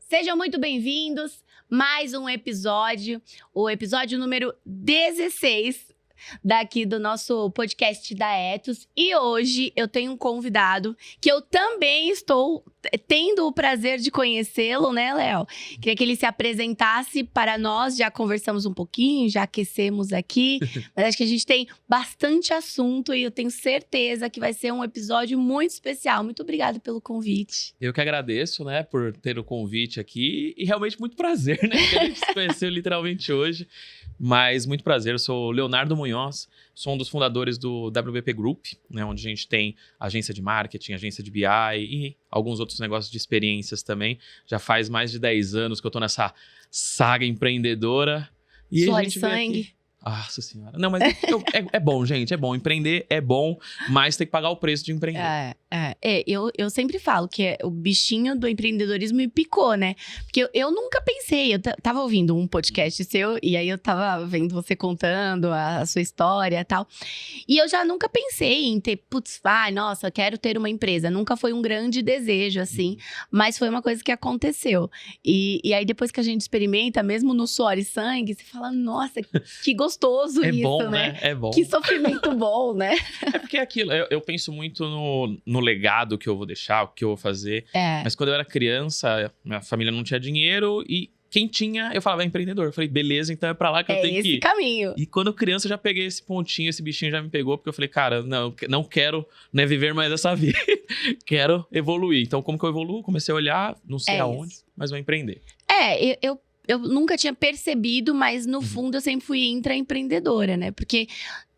Sejam muito bem-vindos. Mais um episódio, o episódio número 16 daqui do nosso podcast da Ethos. E hoje eu tenho um convidado que eu também estou tendo o prazer de conhecê-lo, né, Léo? Queria que ele se apresentasse para nós. Já conversamos um pouquinho, já aquecemos aqui. Mas acho que a gente tem bastante assunto e eu tenho certeza que vai ser um episódio muito especial. Muito obrigada pelo convite. Eu que agradeço, né, por ter o convite aqui. E realmente muito prazer, né? Que a gente se conheceu literalmente hoje. Mas muito prazer, eu sou o Leonardo Munhoz, sou um dos fundadores do WBP Group, né, onde a gente tem agência de marketing, agência de BI e alguns outros negócios de experiências também. Já faz mais de 10 anos que eu tô nessa saga empreendedora. E Suor a e gente veio sangue. aqui. Nossa senhora. Não, mas é bom, gente, é bom. Empreender é bom, mas tem que pagar o preço de empreender. Eu sempre falo que o bichinho do empreendedorismo me picou, né? Porque eu nunca pensei, eu tava ouvindo um podcast seu, e aí eu tava vendo você contando a sua história e tal. E eu já nunca pensei em ter, nossa, quero ter uma empresa. Nunca foi um grande desejo, assim, mas foi uma coisa que aconteceu. E aí depois que a gente experimenta, mesmo no suor e sangue, você fala, nossa, que gostoso É isso, bom, né? É bom. Que sofrimento bom, né? É porque é aquilo, eu penso muito no legado que eu vou deixar, o que eu vou fazer. Mas quando eu era criança, minha família não tinha dinheiro e quem tinha, eu falava, é empreendedor. Eu falei, beleza, então é pra lá que eu tenho que ir. É esse caminho. E quando criança eu já peguei esse pontinho, esse bichinho já me pegou, porque eu falei, cara, não quero viver mais essa vida. Quero evoluir. Então como que eu evoluo? Comecei a olhar, não sei aonde, mas vou empreender. Eu nunca tinha percebido, mas no fundo eu sempre fui intraempreendedora, né? Porque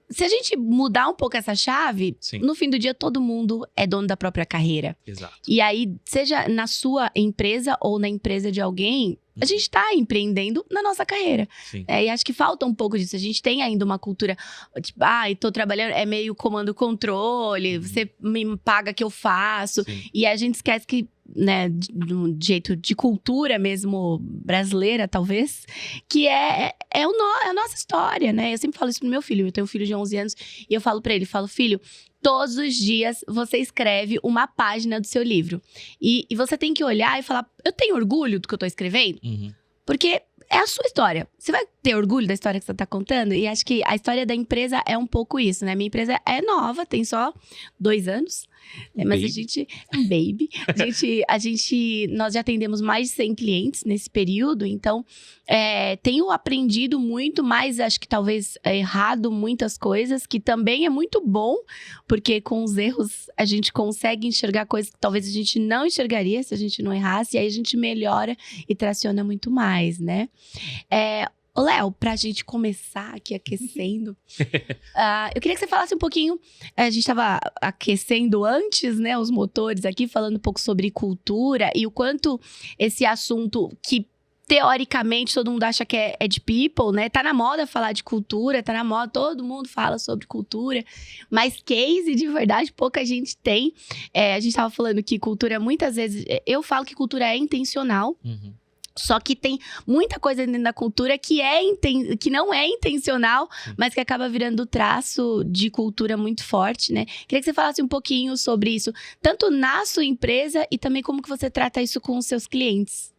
se a gente mudar um pouco essa chave, no fim do dia todo mundo é dono da própria carreira. Exato. E aí, seja na sua empresa ou na empresa de alguém, a gente tá empreendendo na nossa carreira. E acho que falta um pouco disso. A gente tem ainda uma cultura, tipo, tô trabalhando, é meio comando-controle, você me paga que eu faço. E a gente esquece que, né, de jeito de cultura mesmo brasileira, talvez, que é a nossa história, né? Eu sempre falo isso pro meu filho, eu tenho um filho de 11 anos, e eu falo pra ele, filho, todos os dias você escreve uma página do seu livro. E você tem que olhar e falar, eu tenho orgulho do que eu tô escrevendo? Porque é a sua história. Você vai ter orgulho da história que você tá contando? E acho que a história da empresa é um pouco isso, né? Minha empresa é nova, tem só 2 anos. Mas a gente é um baby. Nós já atendemos mais de 100 clientes nesse período. Então, tenho aprendido muito, mas acho que talvez errado muitas coisas, que também é muito bom, porque com os erros a gente consegue enxergar coisas que talvez a gente não enxergaria se a gente não errasse. E aí a gente melhora e traciona muito mais, né? Léo, pra gente começar aqui aquecendo, eu queria que você falasse um pouquinho, a gente estava aquecendo antes, né, os motores aqui, falando um pouco sobre cultura e o quanto esse assunto que teoricamente todo mundo acha que é de people, né, tá na moda falar de cultura, tá na moda, todo mundo fala sobre cultura, mas case de verdade pouca gente tem. A gente tava falando que cultura muitas vezes, eu falo que cultura é intencional. Só que tem muita coisa dentro da cultura que não é intencional, mas que acaba virando traço de cultura muito forte, né? Queria que você falasse um pouquinho sobre isso, tanto na sua empresa e também como que você trata isso com os seus clientes.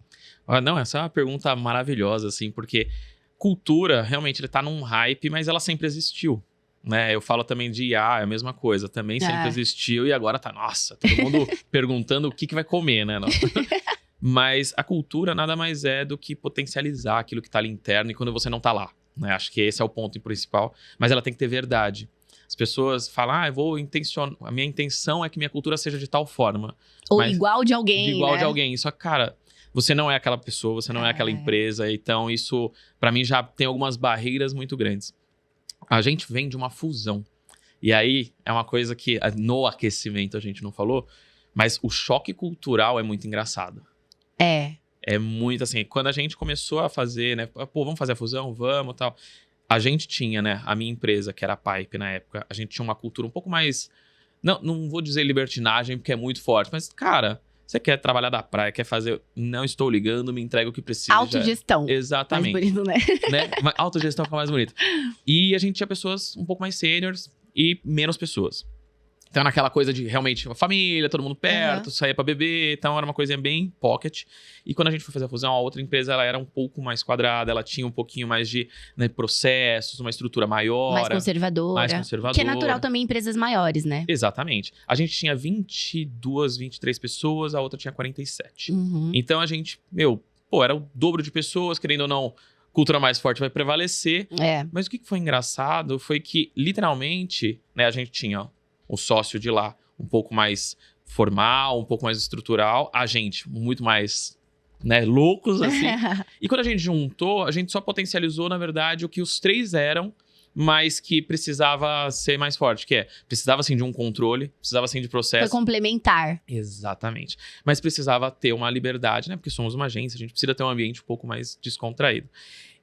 Não, essa é uma pergunta maravilhosa, assim, porque cultura, realmente, ele tá num hype, mas ela sempre existiu. Né? Eu falo também de IA, é a mesma coisa. Também sempre existiu e agora tá, nossa, todo mundo perguntando o que vai comer, né? Mas a cultura nada mais é do que potencializar aquilo que tá ali interno e quando você não tá lá, né? Acho que esse é o ponto principal. Mas ela tem que ter verdade. As pessoas falam, a minha intenção é que minha cultura seja de tal forma. Ou igual de alguém, igual né? de alguém. Só que, cara, você não é aquela pessoa, você não é aquela empresa. Então, isso, pra mim, já tem algumas barreiras muito grandes. A gente vem de uma fusão. E aí, é uma coisa que no aquecimento a gente não falou, mas o choque cultural é muito engraçado. É muito assim, quando a gente começou a fazer, né? Vamos fazer a fusão? Vamos, tal. A gente tinha, né? A minha empresa, que era a Pipe na época, a gente tinha uma cultura um pouco mais... Não vou dizer libertinagem, porque é muito forte, mas, cara, você quer trabalhar da praia, quer fazer... Não estou ligando, me entrega o que precisa. Autogestão. Exatamente. Mais bonito, né? Autogestão fica mais bonito. E a gente tinha pessoas um pouco mais sêniores e menos pessoas. Então, naquela coisa de realmente uma família, todo mundo perto, saía pra beber. Então, era uma coisinha bem pocket. E quando a gente foi fazer a fusão, a outra empresa, ela era um pouco mais quadrada. Ela tinha um pouquinho mais de processos, uma estrutura maior. Mais conservadora. Que é natural também em empresas maiores, né? Exatamente. A gente tinha 22, 23 pessoas, a outra tinha 47. Então, a gente, era o dobro de pessoas, querendo ou não, cultura mais forte vai prevalecer. Mas o que foi engraçado foi que, literalmente, né, a gente tinha o sócio de lá um pouco mais formal, um pouco mais estrutural. A gente muito mais, né, loucos, assim. E quando a gente juntou, a gente só potencializou, na verdade, o que os três eram, mas que precisava ser mais forte. Precisava, sim, de um controle, precisava, sim, de processo. Foi complementar. Exatamente. Mas precisava ter uma liberdade, né? Porque somos uma agência, a gente precisa ter um ambiente um pouco mais descontraído.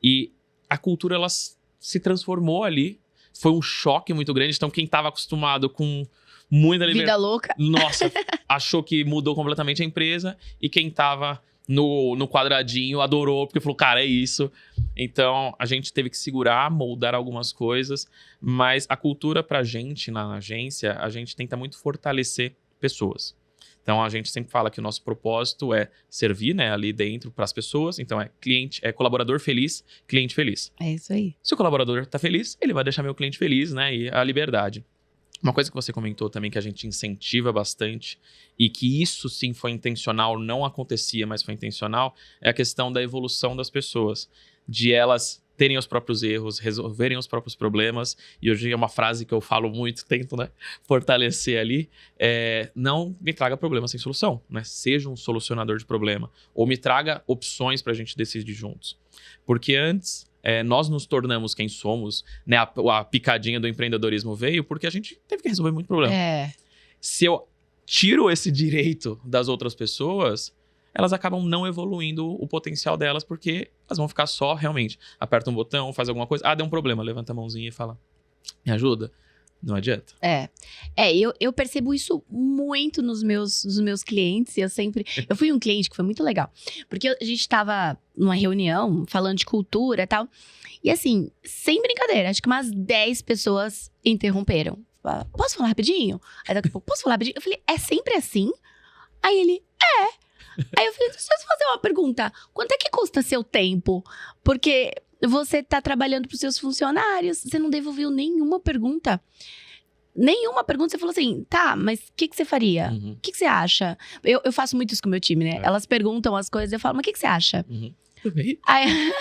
E a cultura, ela se transformou ali. Foi um choque muito grande. Então, quem estava acostumado com muita liberdade... Vida louca. Nossa, achou que mudou completamente a empresa. E quem estava no quadradinho adorou, porque falou, cara, é isso. Então, a gente teve que segurar, moldar algumas coisas. Mas a cultura pra gente, na agência, a gente tenta muito fortalecer pessoas. Então, a gente sempre fala que o nosso propósito é servir, né, ali dentro para as pessoas. Então, é colaborador feliz, cliente feliz. É isso aí. Se o colaborador tá feliz, ele vai deixar meu cliente feliz, né, e a liberdade. Uma coisa que você comentou também que a gente incentiva bastante e que isso sim foi intencional, não acontecia, mas foi intencional, é a questão da evolução das pessoas. De elas terem os próprios erros, resolverem os próprios problemas. E hoje é uma frase que eu falo muito, tento, né, fortalecer ali. Não me traga problema sem solução, né? Seja um solucionador de problema. Ou me traga opções pra gente decidir juntos. Porque antes, nós nos tornamos quem somos, né? A picadinha do empreendedorismo veio porque a gente teve que resolver muito problema. Se eu tiro esse direito das outras pessoas, elas acabam não evoluindo o potencial delas, porque elas vão ficar só, realmente, aperta um botão, faz alguma coisa, deu um problema, levanta a mãozinha e fala, me ajuda? Não adianta. Eu percebo isso muito nos meus clientes. Eu fui um cliente que foi muito legal, porque a gente tava numa reunião falando de cultura e tal, e assim, sem brincadeira, acho que umas 10 pessoas interromperam. Posso falar rapidinho? Aí daqui a pouco, posso falar rapidinho? Eu falei, é sempre assim? Aí ele, Aí eu falei, deixa eu fazer uma pergunta. Quanto é que custa seu tempo? Porque você tá trabalhando pros seus funcionários, você não devolveu nenhuma pergunta. Nenhuma pergunta, você falou assim, tá, mas o que você faria? O que você acha? Eu faço muito isso com o meu time, né? Elas perguntam as coisas, eu falo, mas o que você acha? Aí,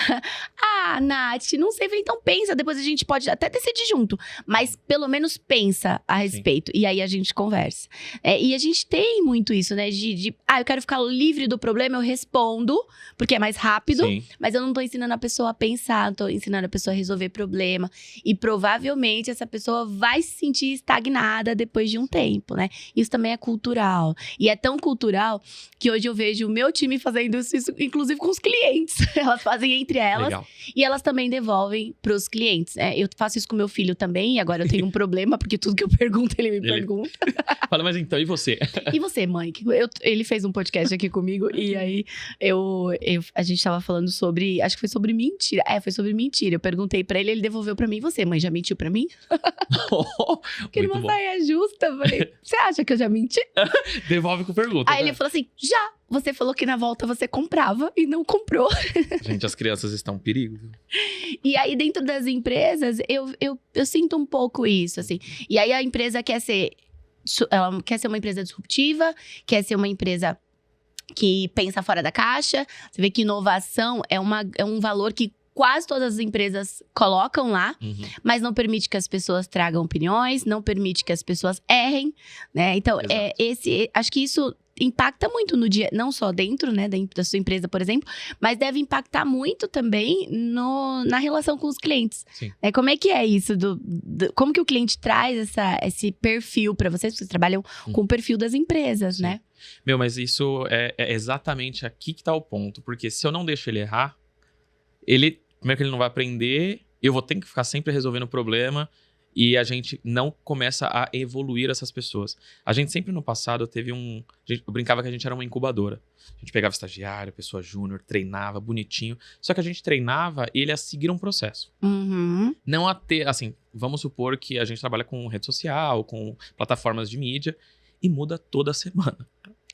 Nath, não sei. Falei, então pensa, depois a gente pode até decidir junto. Mas pelo menos pensa a respeito. Sim. E aí a gente conversa. E a gente tem muito isso, né? Eu quero ficar livre do problema, eu respondo, porque é mais rápido. Sim. Mas eu não tô ensinando a pessoa a pensar, tô ensinando a pessoa a resolver problema. E provavelmente essa pessoa vai se sentir estagnada depois de um tempo, né? Isso também é cultural. E é tão cultural que hoje eu vejo o meu time fazendo isso inclusive com os clientes. Elas fazem entre elas. Legal. E elas também devolvem pros clientes. Eu faço isso com meu filho também. E agora eu tenho um problema, porque tudo que eu pergunto, ele me pergunta. Fala, mas então, e você? E você, mãe? Ele fez um podcast aqui comigo. E aí, a gente tava falando sobre... Acho que foi sobre mentira. Foi sobre mentira. Eu perguntei pra ele, ele devolveu pra mim. E você, mãe, já mentiu pra mim? Porque numa saia justa. Eu falei, você acha que eu já menti? Devolve com pergunta. Aí ele falou assim, já. Você falou que na volta você comprava e não comprou. Gente, as crianças estão em perigo, viu? E aí, dentro das empresas, eu sinto um pouco isso, assim. E aí, a empresa ela quer ser uma empresa disruptiva, quer ser uma empresa que pensa fora da caixa. Você vê que inovação é um valor que quase todas as empresas colocam lá, mas não permite que as pessoas tragam opiniões, não permite que as pessoas errem, né? Então, acho que isso impacta muito no dia, não só dentro, né, da sua empresa, por exemplo, mas deve impactar muito também na relação com os clientes. Sim. Como é que é isso? Como que o cliente traz esse perfil para vocês? Vocês trabalham com o perfil das empresas, Sim. né? Mas isso é exatamente aqui que tá o ponto. Porque se eu não deixo ele errar, primeiro que ele não vai aprender, eu vou ter que ficar sempre resolvendo o problema. e a gente não começa a evoluir essas pessoas. A gente sempre no passado teve eu brincava que a gente era uma incubadora. A gente pegava estagiário, pessoa júnior, treinava bonitinho. Só que a gente treinava ele a seguir um processo. Não a ter, assim, vamos supor que a gente trabalha com rede social, com plataformas de mídia e muda toda semana.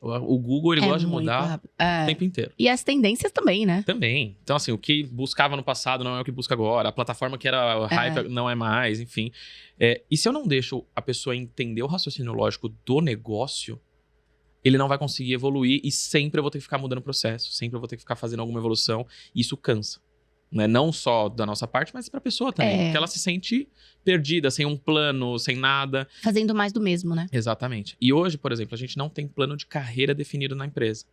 O Google, ele gosta de mudar o tempo inteiro. E as tendências também, né? Também. Então, assim, o que buscava no passado não é o que busca agora. A plataforma que era hype não é mais, enfim. E se eu não deixo a pessoa entender o raciocínio lógico do negócio, ele não vai conseguir evoluir e sempre eu vou ter que ficar mudando o processo. Sempre eu vou ter que ficar fazendo alguma evolução. E isso cansa. Né? Não só da nossa parte, mas pra pessoa também. Porque ela se sente perdida, sem um plano, sem nada. Fazendo mais do mesmo, né? Exatamente. E hoje, por exemplo, a gente não tem plano de carreira definido na empresa.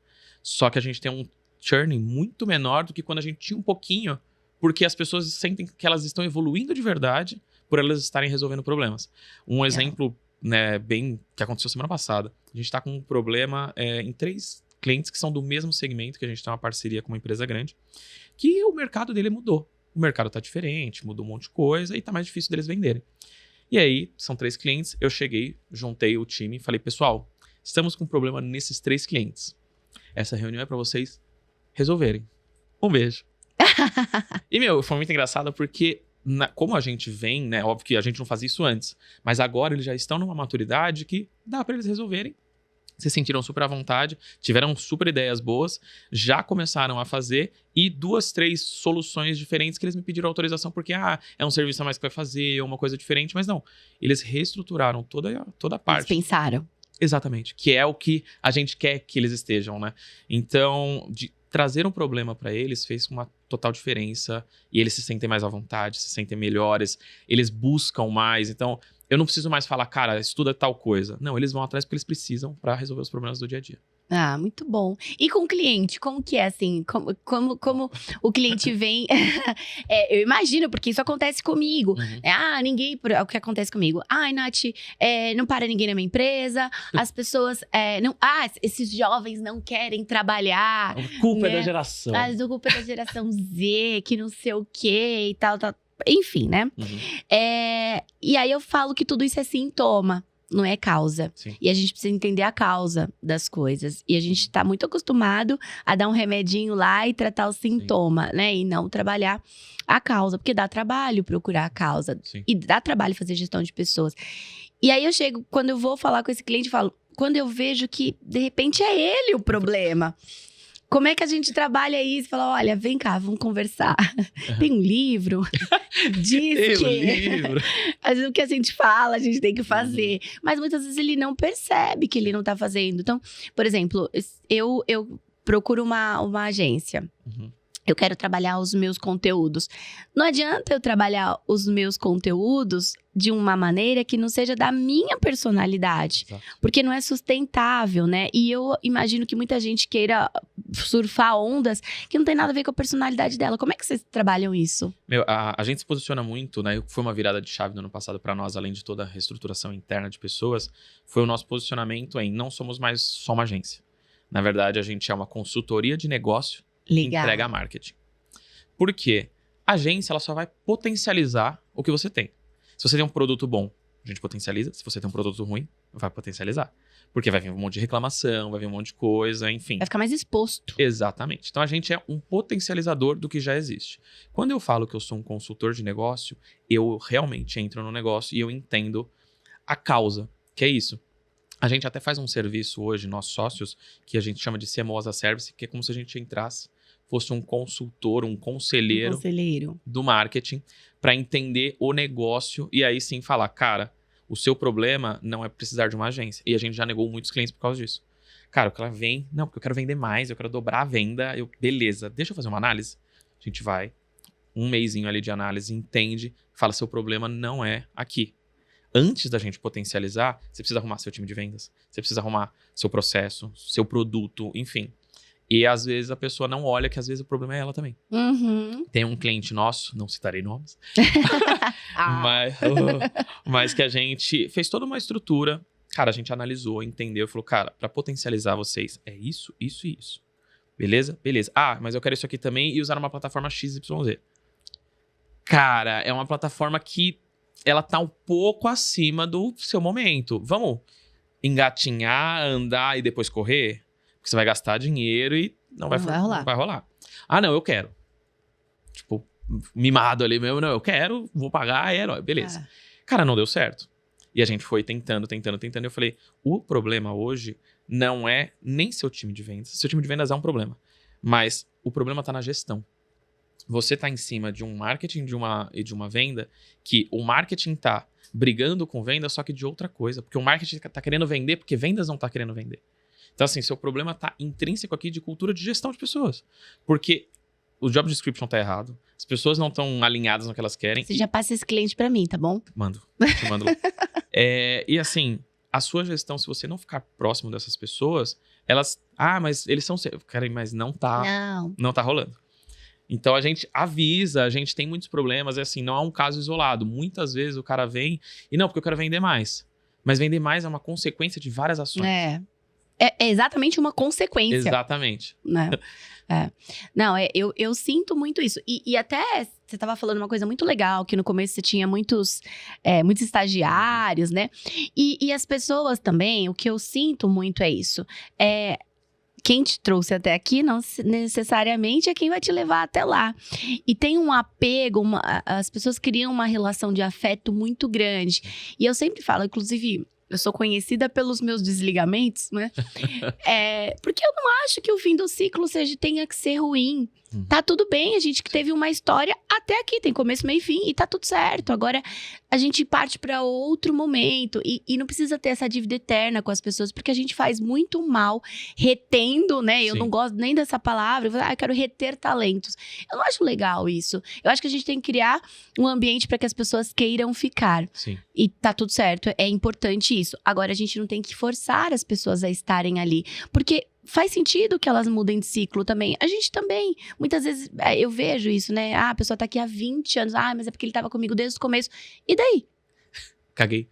Só que a gente tem um churning muito menor do que quando a gente tinha um pouquinho, porque as pessoas sentem que elas estão evoluindo de verdade por elas estarem resolvendo problemas. Um exemplo, né, bem que aconteceu semana passada. A gente está com um problema em 3 clientes que são do mesmo segmento, que a gente tem uma parceria com uma empresa grande, que o mercado dele mudou. O mercado tá diferente, mudou um monte de coisa e tá mais difícil deles venderem. E aí, são 3 clientes, eu cheguei, juntei o time e falei, pessoal, estamos com um problema nesses 3 clientes. Essa reunião é pra vocês resolverem. Um beijo. E, foi muito engraçado porque, como a gente vem, né, óbvio que a gente não fazia isso antes, mas agora eles já estão numa maturidade que dá pra eles resolverem. Se sentiram super à vontade, tiveram super ideias boas, já começaram a fazer e 2, 3 soluções diferentes que eles me pediram autorização porque, é um serviço a mais que vai fazer, uma coisa diferente, mas não. Eles reestruturaram toda a parte. Eles pensaram. Exatamente, que é o que a gente quer que eles estejam, né? Então, de trazer um problema para eles fez uma total diferença e eles se sentem mais à vontade, se sentem melhores, eles buscam mais, então... Eu não preciso mais falar, cara, estuda tal coisa. Não, eles vão atrás porque eles precisam para resolver os problemas do dia a dia. Muito bom. E com o cliente, como que é assim? Como o cliente vem... eu imagino, porque isso acontece comigo. Ninguém... O que acontece comigo? Ai, Nath, não para ninguém na minha empresa. As pessoas... esses jovens não querem trabalhar. A culpa é da geração. A culpa é da geração Z, que não sei o quê e tal. Enfim, né? E aí eu falo que tudo isso é sintoma, não é causa. Sim. E a gente precisa entender a causa das coisas. E a gente tá muito acostumado a dar um remedinho lá e tratar o sintoma, né? E não trabalhar a causa, porque dá trabalho procurar a causa. Sim. E dá trabalho fazer gestão de pessoas. E aí eu chego, quando eu vou falar com esse cliente, eu falo, quando eu vejo que, de repente, é ele o problema. Como é que a gente trabalha isso? Fala, olha, vem cá, vamos conversar. Tem um livro, diz que o que a gente fala, a gente tem que fazer. Mas muitas vezes ele não percebe que ele não tá fazendo. Então, por exemplo, eu procuro uma agência. Eu quero trabalhar os meus conteúdos. Não adianta eu trabalhar os meus conteúdos de uma maneira que não seja da minha personalidade. Exato. Porque não é sustentável, né? E eu imagino que muita gente queira surfar ondas que não tem nada a ver com a personalidade dela. Como é que vocês trabalham isso? A gente se posiciona muito, né? Foi uma virada de chave no ano passado para nós, além de toda a reestruturação interna de pessoas, foi o nosso posicionamento em não somos mais só uma agência. Na verdade, a gente é uma consultoria de negócio. Legal. Entrega marketing. Por quê? A agência ela só vai potencializar o que você tem. Se você tem um produto bom, a gente potencializa. Se você tem um produto ruim, vai potencializar. Porque vai vir um monte de reclamação, vai vir um monte de coisa, enfim. Vai ficar mais exposto. Exatamente. Então a gente é um potencializador do que já existe. Quando eu falo que eu sou um consultor de negócio, eu realmente entro no negócio e eu entendo a causa, que é isso. A gente até faz um serviço hoje, nós sócios, que a gente chama de CMO as a Service, que é como se a gente entrasse, fosse um consultor, um conselheiro do marketing, para entender o negócio e aí sim falar, cara, o seu problema não é precisar de uma agência. E a gente já negou muitos clientes por causa disso. Cara, o cara vem, não, porque eu quero vender mais, eu quero dobrar a venda, beleza, deixa eu fazer uma análise. A gente vai, um mesinho ali de análise, entende, fala, seu problema não é aqui. Antes da gente potencializar, você precisa arrumar seu time de vendas, você precisa arrumar seu processo, seu produto, enfim. E às vezes a pessoa não olha que às vezes o problema é ela também. Tem um cliente nosso, não citarei nomes, mas que a gente fez toda uma estrutura. Cara, a gente analisou, entendeu, falou, cara, para potencializar vocês é isso, isso e isso. Beleza? Beleza. Mas eu quero isso aqui também e usar uma plataforma XYZ. Cara, é uma plataforma que ela tá um pouco acima do seu momento. Vamos engatinhar, andar e depois correr? Porque você vai gastar dinheiro e não vai rolar. Ah, não, eu quero. Tipo, mimado ali mesmo. Não, eu quero, vou pagar, herói, beleza. Cara, não deu certo. E a gente foi tentando. E eu falei, o problema hoje não é nem seu time de vendas. Seu time de vendas é um problema. Mas o problema tá na gestão. Você tá em cima de um marketing e de uma venda que o marketing tá brigando com venda, só que de outra coisa. Porque o marketing tá querendo vender porque vendas não tá querendo vender. Então, assim, seu problema tá intrínseco aqui de cultura de gestão de pessoas. Porque o job description tá errado. As pessoas não estão alinhadas no que elas querem. Você já passa esse cliente pra mim, tá bom? Te mando. E assim, a sua gestão, se você não ficar próximo dessas pessoas, elas... mas eles são... Cara, mas não tá... Não tá rolando. Então, a gente avisa, a gente tem muitos problemas. É assim, não é um caso isolado. Muitas vezes o cara vem e não, porque eu quero vender mais. Mas vender mais é uma consequência de várias ações. É exatamente uma consequência. Exatamente. Né? Não, eu sinto muito isso. E até você estava falando uma coisa muito legal, que no começo você tinha muitos estagiários, né? E as pessoas também, o que eu sinto muito é isso. Quem te trouxe até aqui não necessariamente é quem vai te levar até lá. E tem um apego, as pessoas criam uma relação de afeto muito grande. E eu sempre falo, inclusive... Eu sou conhecida pelos meus desligamentos, né? Porque eu não acho que o fim do ciclo tenha que ser ruim. Tá tudo bem, a gente que teve uma história até aqui, tem começo, meio e fim, e tá tudo certo. Agora, a gente parte para outro momento, e não precisa ter essa dívida eterna com as pessoas, porque a gente faz muito mal retendo, né? Eu não gosto nem dessa palavra, eu quero reter talentos. Eu não acho legal isso. Eu acho que a gente tem que criar um ambiente para que as pessoas queiram ficar. Sim. E tá tudo certo, é importante isso. Agora, a gente não tem que forçar as pessoas a estarem ali, porque... Faz sentido que elas mudem de ciclo também. A gente também, muitas vezes, eu vejo isso, né? A pessoa tá aqui há 20 anos. Mas é porque ele tava comigo desde o começo. E daí? Caguei.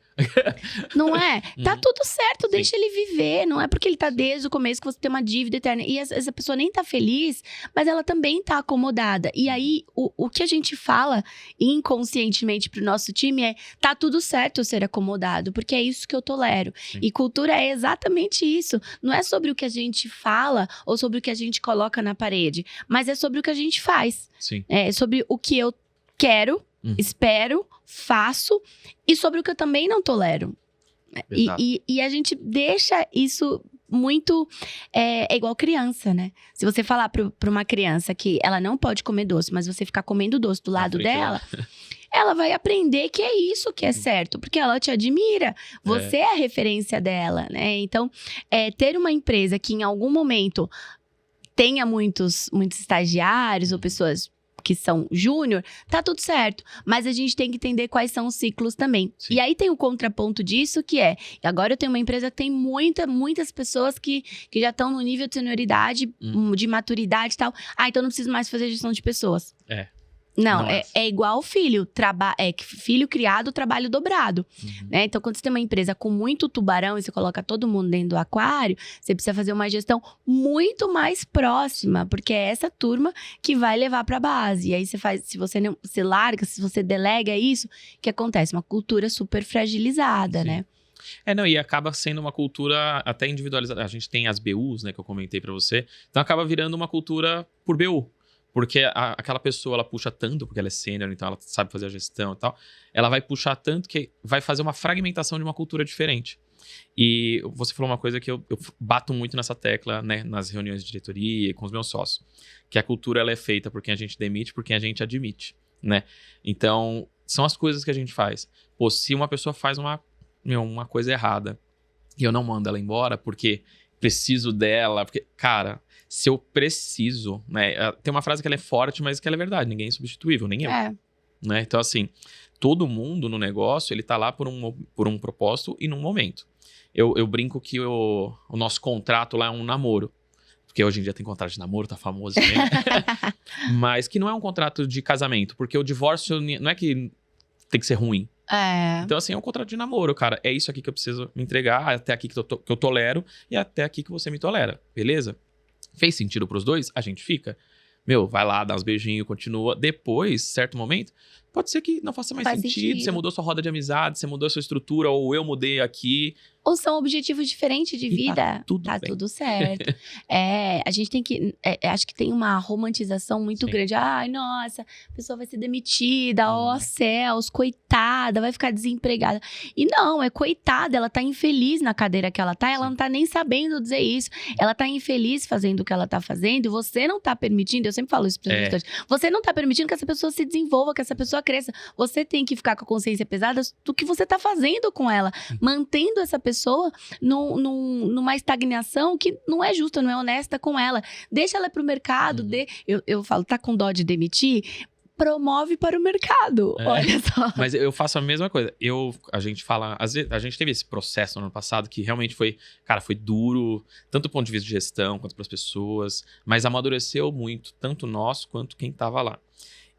Não é? Tá tudo certo, deixa ele viver. Não é porque ele tá desde o começo que você tem uma dívida eterna. E às vezes a pessoa nem tá feliz, mas ela também tá acomodada. E aí, o que a gente fala inconscientemente pro nosso time é: tá tudo certo eu ser acomodado, porque é isso que eu tolero. Sim. E cultura é exatamente isso. Não é sobre o que a gente fala ou sobre o que a gente coloca na parede, mas é sobre o que a gente faz. Sim. É sobre o que eu quero, espero, faço, e sobre o que eu também não tolero. E a gente deixa isso muito... É igual criança, né? Se você falar pra uma criança que ela não pode comer doce, mas você ficar comendo doce do lado dela... Ela vai aprender que é isso que é certo, porque ela te admira. Você é a referência dela, né? Então, ter uma empresa que em algum momento tenha muitos estagiários ou pessoas que são júnior, tá tudo certo. Mas a gente tem que entender quais são os ciclos também. Sim. E aí tem o contraponto disso, que agora eu tenho uma empresa que tem muitas pessoas que já estão no nível de senioridade, de maturidade e tal. Então não preciso mais fazer gestão de pessoas. Não, é igual filho. Filho criado, trabalho dobrado. Né? Então, quando você tem uma empresa com muito tubarão e você coloca todo mundo dentro do aquário, você precisa fazer uma gestão muito mais próxima, porque é essa turma que vai levar para a base. E aí, se você não se larga, se você delega isso, o que acontece? Uma cultura super fragilizada, né? E acaba sendo uma cultura até individualizada. A gente tem as BUs, né, que eu comentei para você. Então, acaba virando uma cultura por BU. Porque aquela pessoa, ela puxa tanto, porque ela é sênior, então ela sabe fazer a gestão e tal. Ela vai puxar tanto que vai fazer uma fragmentação de uma cultura diferente. E você falou uma coisa que eu bato muito nessa tecla, né, nas reuniões de diretoria e com os meus sócios. Que a cultura, ela é feita por quem a gente demite, por quem a gente admite, né? Então, são as coisas que a gente faz. Pô, se uma pessoa faz uma coisa errada e eu não mando ela embora porque preciso dela, porque, cara... Se eu preciso, né? Tem uma frase que ela é forte, mas que ela é verdade. Ninguém é substituível, nem eu. Né? Então, assim, todo mundo no negócio, ele tá lá por um propósito e num momento. Eu brinco que o nosso contrato lá é um namoro. Porque hoje em dia tem contrato de namoro, tá famoso também. Né? Mas que não é um contrato de casamento. Porque o divórcio não é que tem que ser ruim. Então, assim, é um contrato de namoro, cara. É isso aqui que eu preciso me entregar, até aqui que eu tolero e até aqui que você me tolera. Beleza? Fez sentido pros dois? A gente fica. Vai lá, dá uns beijinhos, continua. Depois, certo momento, Pode ser que não faça mais sentido. Você mudou sua roda de amizade, você mudou sua estrutura, ou eu mudei aqui. Ou são objetivos diferentes de vida. Tá tudo certo. A gente tem que... acho que tem uma romantização muito grande. Ai, nossa, a pessoa vai ser demitida. Ó, céus, coitada, vai ficar desempregada. E não, coitada, ela tá infeliz na cadeira que ela tá. Ela não tá nem sabendo dizer isso. Ela tá infeliz fazendo o que ela tá fazendo. E você não tá permitindo, eu sempre falo isso para os estudantes. Você não tá permitindo que essa pessoa se desenvolva, que essa pessoa cresça. Você tem que ficar com a consciência pesada do que você tá fazendo com ela. Mantendo essa pessoa numa estagnação que não é justa, não é honesta com ela. Deixa ela pro mercado. Eu falo, tá com dó de demitir? Promove para o mercado. Olha só. Mas eu faço a mesma coisa. A gente fala... Às vezes, a gente teve esse processo no ano passado que realmente foi duro, tanto do ponto de vista de gestão quanto para as pessoas, mas amadureceu muito, tanto nós quanto quem estava lá.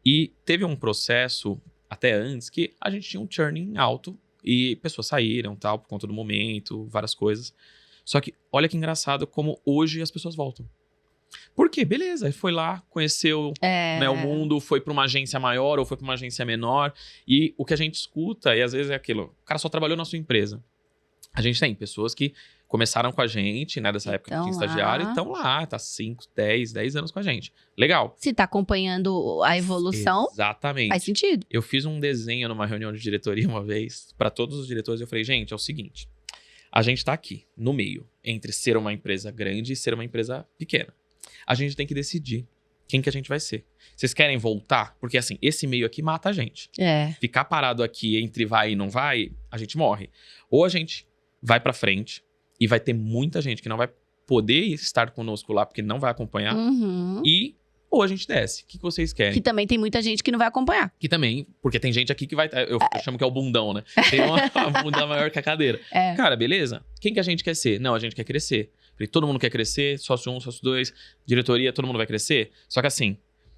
E teve um processo, até antes, que a gente tinha um churning alto e pessoas saíram, tal, por conta do momento, várias coisas. Só que, olha que engraçado como hoje as pessoas voltam. Por quê? Beleza, aí foi lá, conheceu o mundo, foi para uma agência maior ou foi para uma agência menor. E o que a gente escuta, e às vezes é aquilo, o cara só trabalhou na sua empresa. A gente tem pessoas que começaram com a gente, né, dessa época de estagiário, e estão lá, tá 5, 10 anos com a gente. Legal. Se tá acompanhando a evolução, exatamente, faz sentido. Eu fiz um desenho numa reunião de diretoria uma vez, para todos os diretores, eu falei, gente, é o seguinte, a gente tá aqui, no meio, entre ser uma empresa grande e ser uma empresa pequena. A gente tem que decidir quem que a gente vai ser. Vocês querem voltar? Porque assim, esse meio aqui mata a gente. Ficar parado aqui entre vai e não vai, a gente morre. Ou a gente vai pra frente e vai ter muita gente que não vai poder estar conosco lá porque não vai acompanhar. Ou a gente desce. O que vocês querem? Que também tem muita gente que não vai acompanhar. Que também, porque tem gente aqui que vai... Eu chamo que é o bundão, né? Tem uma bunda maior que a cadeira. Cara, beleza? Quem que a gente quer ser? Não, a gente quer crescer. Todo mundo quer crescer, sócio 1, sócio 2, diretoria, todo mundo vai crescer. Só que assim,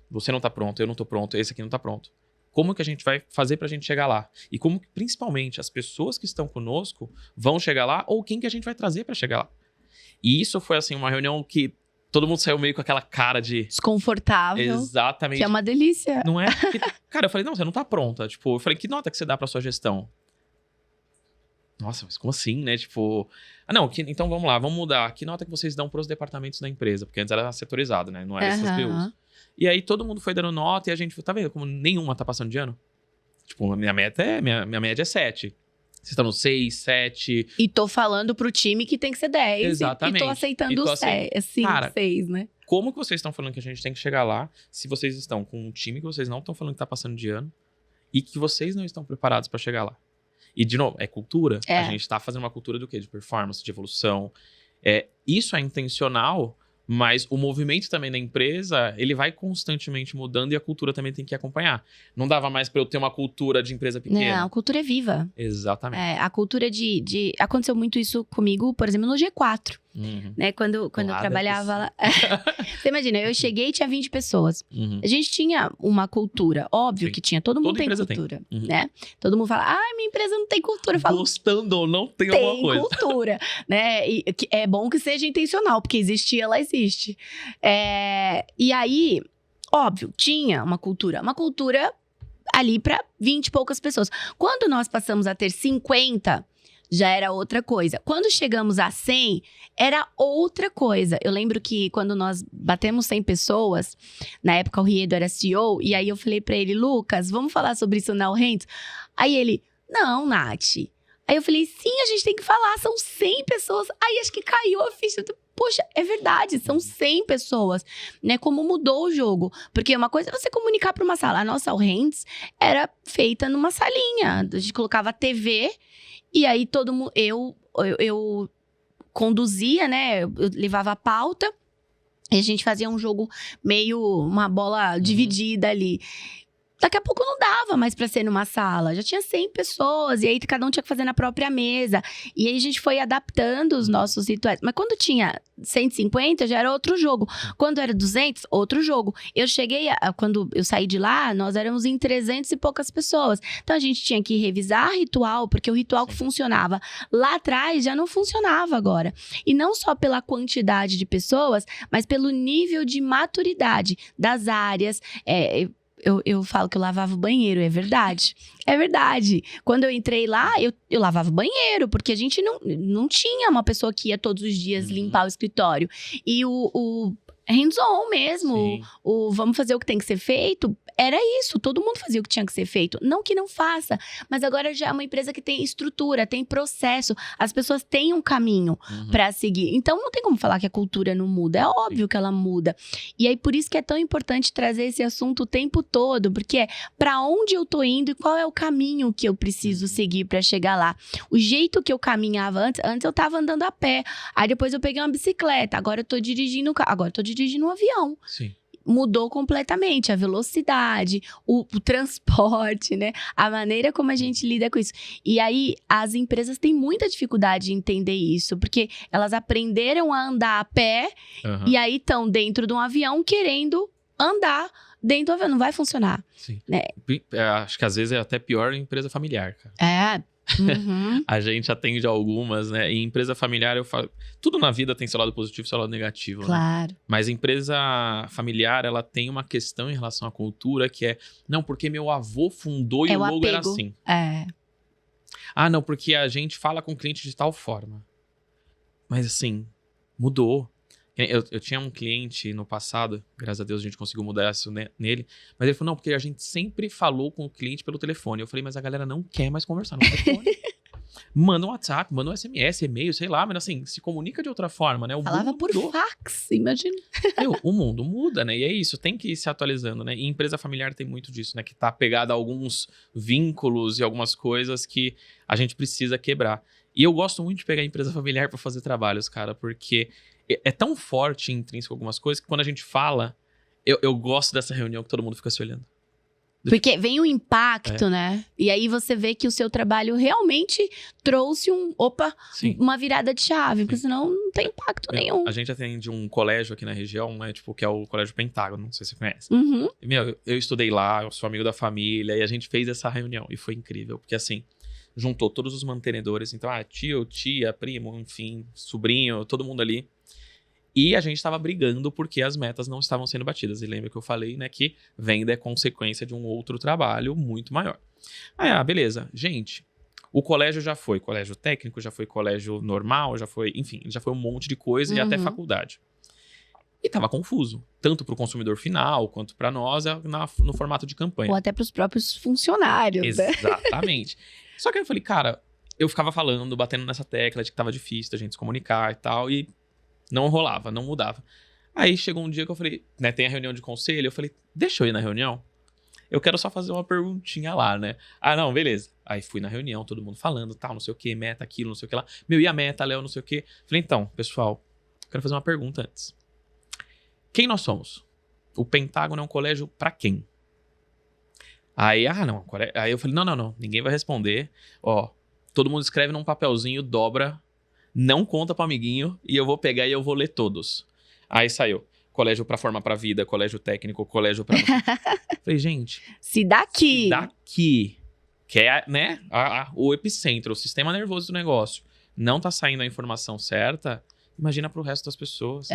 você não tá pronto, eu não tô pronto, esse aqui não tá pronto. Como que a gente vai fazer pra gente chegar lá? E como que, principalmente, as pessoas que estão conosco vão chegar lá ou quem que a gente vai trazer pra chegar lá? E isso foi, assim, uma reunião que todo mundo saiu meio com aquela cara de... desconfortável. Exatamente. Que é uma delícia. Não é? Porque, cara, eu falei, não, você não tá pronta. Tipo, eu falei, que nota que você dá pra sua gestão? Nossa, mas como assim, né? Tipo... não, então vamos lá, vamos mudar. Que nota que vocês dão pros departamentos da empresa? Porque antes era setorizado, né? Não era essas BUs. E aí todo mundo foi dando nota e a gente... Tá vendo como nenhuma tá passando de ano? Tipo, minha média é 7. Vocês estão no 6, 7... E tô falando pro time que tem que ser 10. Exatamente. E tô aceitando 6, né? Como que vocês estão falando que a gente tem que chegar lá se vocês estão com um time que vocês não estão falando que tá passando de ano e que vocês não estão preparados pra chegar lá? E, de novo, é cultura. A gente tá fazendo uma cultura do quê? De performance, de evolução. Isso é intencional, mas o movimento também da empresa, ele vai constantemente mudando e a cultura também tem que acompanhar. Não dava mais pra eu ter uma cultura de empresa pequena. Não, a cultura é viva. Exatamente. A cultura aconteceu muito isso comigo, por exemplo, no G4. Né? Quando eu trabalhava lá. Você imagina, eu cheguei e tinha 20 pessoas. A gente tinha uma cultura, óbvio que tinha, todo mundo tem cultura. Né? Todo mundo fala, minha empresa não tem cultura. Eu falo, gostando ou não, tem alguma coisa. Tem cultura, né? E é bom que seja intencional, porque existir, ela existe. E aí, óbvio, tinha uma cultura ali para 20 e poucas pessoas. Quando nós passamos a ter 50, já era outra coisa. Quando chegamos a 100, era outra coisa. Eu lembro que quando nós batemos 100 pessoas, na época o Riedo era CEO, e aí eu falei pra ele, Lucas, vamos falar sobre isso na All-Hands? Aí ele, não, Nath. Aí eu falei, sim, a gente tem que falar, são 100 pessoas. Aí acho que caiu a ficha. Poxa, é verdade, são 100 pessoas, né? Como mudou o jogo. Porque uma coisa é você comunicar pra uma sala. A nossa All-Hands era feita numa salinha. A gente colocava a TV... E aí, todo mundo... Eu conduzia, né? Eu levava a pauta. E a gente fazia um jogo meio... uma bola dividida ali. Daqui a pouco não dava mais pra ser numa sala. Já tinha 100 pessoas. E aí, cada um tinha que fazer na própria mesa. E aí, a gente foi adaptando os nossos rituais. Mas quando tinha 150, já era outro jogo. Quando era 200, outro jogo. Eu cheguei... Quando eu saí de lá, nós éramos em 300 e poucas pessoas. Então, a gente tinha que revisar ritual. Porque o ritual que funcionava lá atrás, já não funcionava agora. E não só pela quantidade de pessoas, mas pelo nível de maturidade das áreas. eu falo que eu lavava o banheiro, é verdade. É verdade. Quando eu entrei lá, eu lavava o banheiro, porque a gente não tinha uma pessoa que ia todos os dias limpar o escritório. E o hands-on mesmo, o vamos fazer o que tem que ser feito, era isso, todo mundo fazia o que tinha que ser feito. Não que não faça, mas agora já é uma empresa que tem estrutura, tem processo, as pessoas têm um caminho pra seguir. Então não tem como falar que a cultura não muda, é óbvio que ela muda. E aí por isso que é tão importante trazer esse assunto o tempo todo, porque é pra onde eu tô indo e qual é o caminho que eu preciso seguir pra chegar lá. O jeito que eu caminhava antes eu tava andando a pé, aí depois eu peguei uma bicicleta, agora eu tô dirigindo um avião. Sim. Mudou completamente a velocidade, o transporte, né? A maneira como a gente lida com isso. E aí, as empresas têm muita dificuldade de entender isso, porque elas aprenderam a andar a pé e aí estão dentro de um avião querendo andar dentro do avião. Não vai funcionar. Sim. Né? Acho que às vezes é até pior em empresa familiar, cara. É. A gente atende algumas, né? E empresa familiar, eu falo... Tudo na vida tem seu lado positivo e seu lado negativo, claro. Né? Mas empresa familiar, ela tem uma questão em relação à cultura que é... Não, porque meu avô fundou e o logo era assim. Ah, não, porque a gente fala com o cliente de tal forma. Mas assim, mudou. Eu tinha um cliente no passado, graças a Deus a gente conseguiu mudar isso nele, mas ele falou, não, porque a gente sempre falou com o cliente pelo telefone. Eu falei, mas a galera não quer mais conversar no telefone. Manda um WhatsApp, manda um SMS, e-mail, sei lá, mas assim, se comunica de outra forma, né? O falava mundo por mudou. fax, imagina. O mundo muda, né? E é isso, tem que ir se atualizando, né? E empresa familiar tem muito disso, né? Que tá pegada a alguns vínculos e algumas coisas que a gente precisa quebrar. E eu gosto muito de pegar a empresa familiar pra fazer trabalhos, cara, porque... É tão forte e intrínseco algumas coisas que quando a gente fala, eu gosto dessa reunião que todo mundo fica se olhando. Porque vem o impacto, né? E aí você vê que o seu trabalho realmente trouxe uma virada de chave. Porque senão não tem impacto nenhum. A gente atende um colégio aqui na região, né? Tipo, que é o Colégio Pentágono, não sei se você conhece. E, eu estudei lá, eu sou amigo da família, e a gente fez essa reunião. E foi incrível, porque assim... Juntou todos os mantenedores, então, tio, tia, primo, enfim, sobrinho, todo mundo ali. E a gente estava brigando porque as metas não estavam sendo batidas. E lembra que eu falei, né, que venda é consequência de um outro trabalho muito maior. Beleza. Gente, o colégio já foi colégio técnico, já foi colégio normal, já foi, enfim, já foi um monte de coisa e até faculdade. E tava confuso, tanto para o consumidor final, quanto para nós, no formato de campanha. Ou até para os próprios funcionários, né? Exatamente. Só que aí eu falei, cara, eu ficava falando, batendo nessa tecla de que tava difícil da gente se comunicar e tal, e não rolava, não mudava. Aí chegou um dia que eu falei, né, tem a reunião de conselho, eu falei, deixa eu ir na reunião? Eu quero só fazer uma perguntinha lá, né? Não, beleza. Aí fui na reunião, todo mundo falando, tal, não sei o que, meta, aquilo, não sei o que lá. E a meta, Léo, não sei o que. Falei, então, pessoal, quero fazer uma pergunta antes. Quem nós somos? O Pentágono é um colégio pra quem? Aí, não. Aí eu falei, não, ninguém vai responder. Todo mundo escreve num papelzinho, dobra, não conta pro amiguinho, e eu vou pegar e eu vou ler todos. Aí saiu, colégio pra formar pra vida, colégio técnico, colégio pra... Falei, gente... Se daqui, que é, né, o epicentro, o sistema nervoso do negócio, não tá saindo a informação certa, imagina pro resto das pessoas.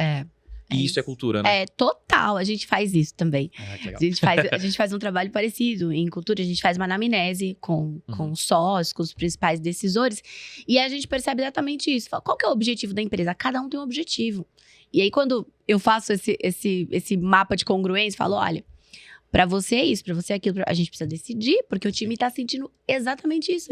E isso é cultura, né? Total. A gente faz isso também. Que legal. A gente faz um trabalho parecido. Em cultura, a gente faz uma anamnese com os sócios, com os principais decisores. E a gente percebe exatamente isso. Fala, qual que é o objetivo da empresa? Cada um tem um objetivo. E aí, quando eu faço esse mapa de congruência, falo, olha... Pra você é isso, pra você é aquilo. A gente precisa decidir, porque o time tá sentindo exatamente isso.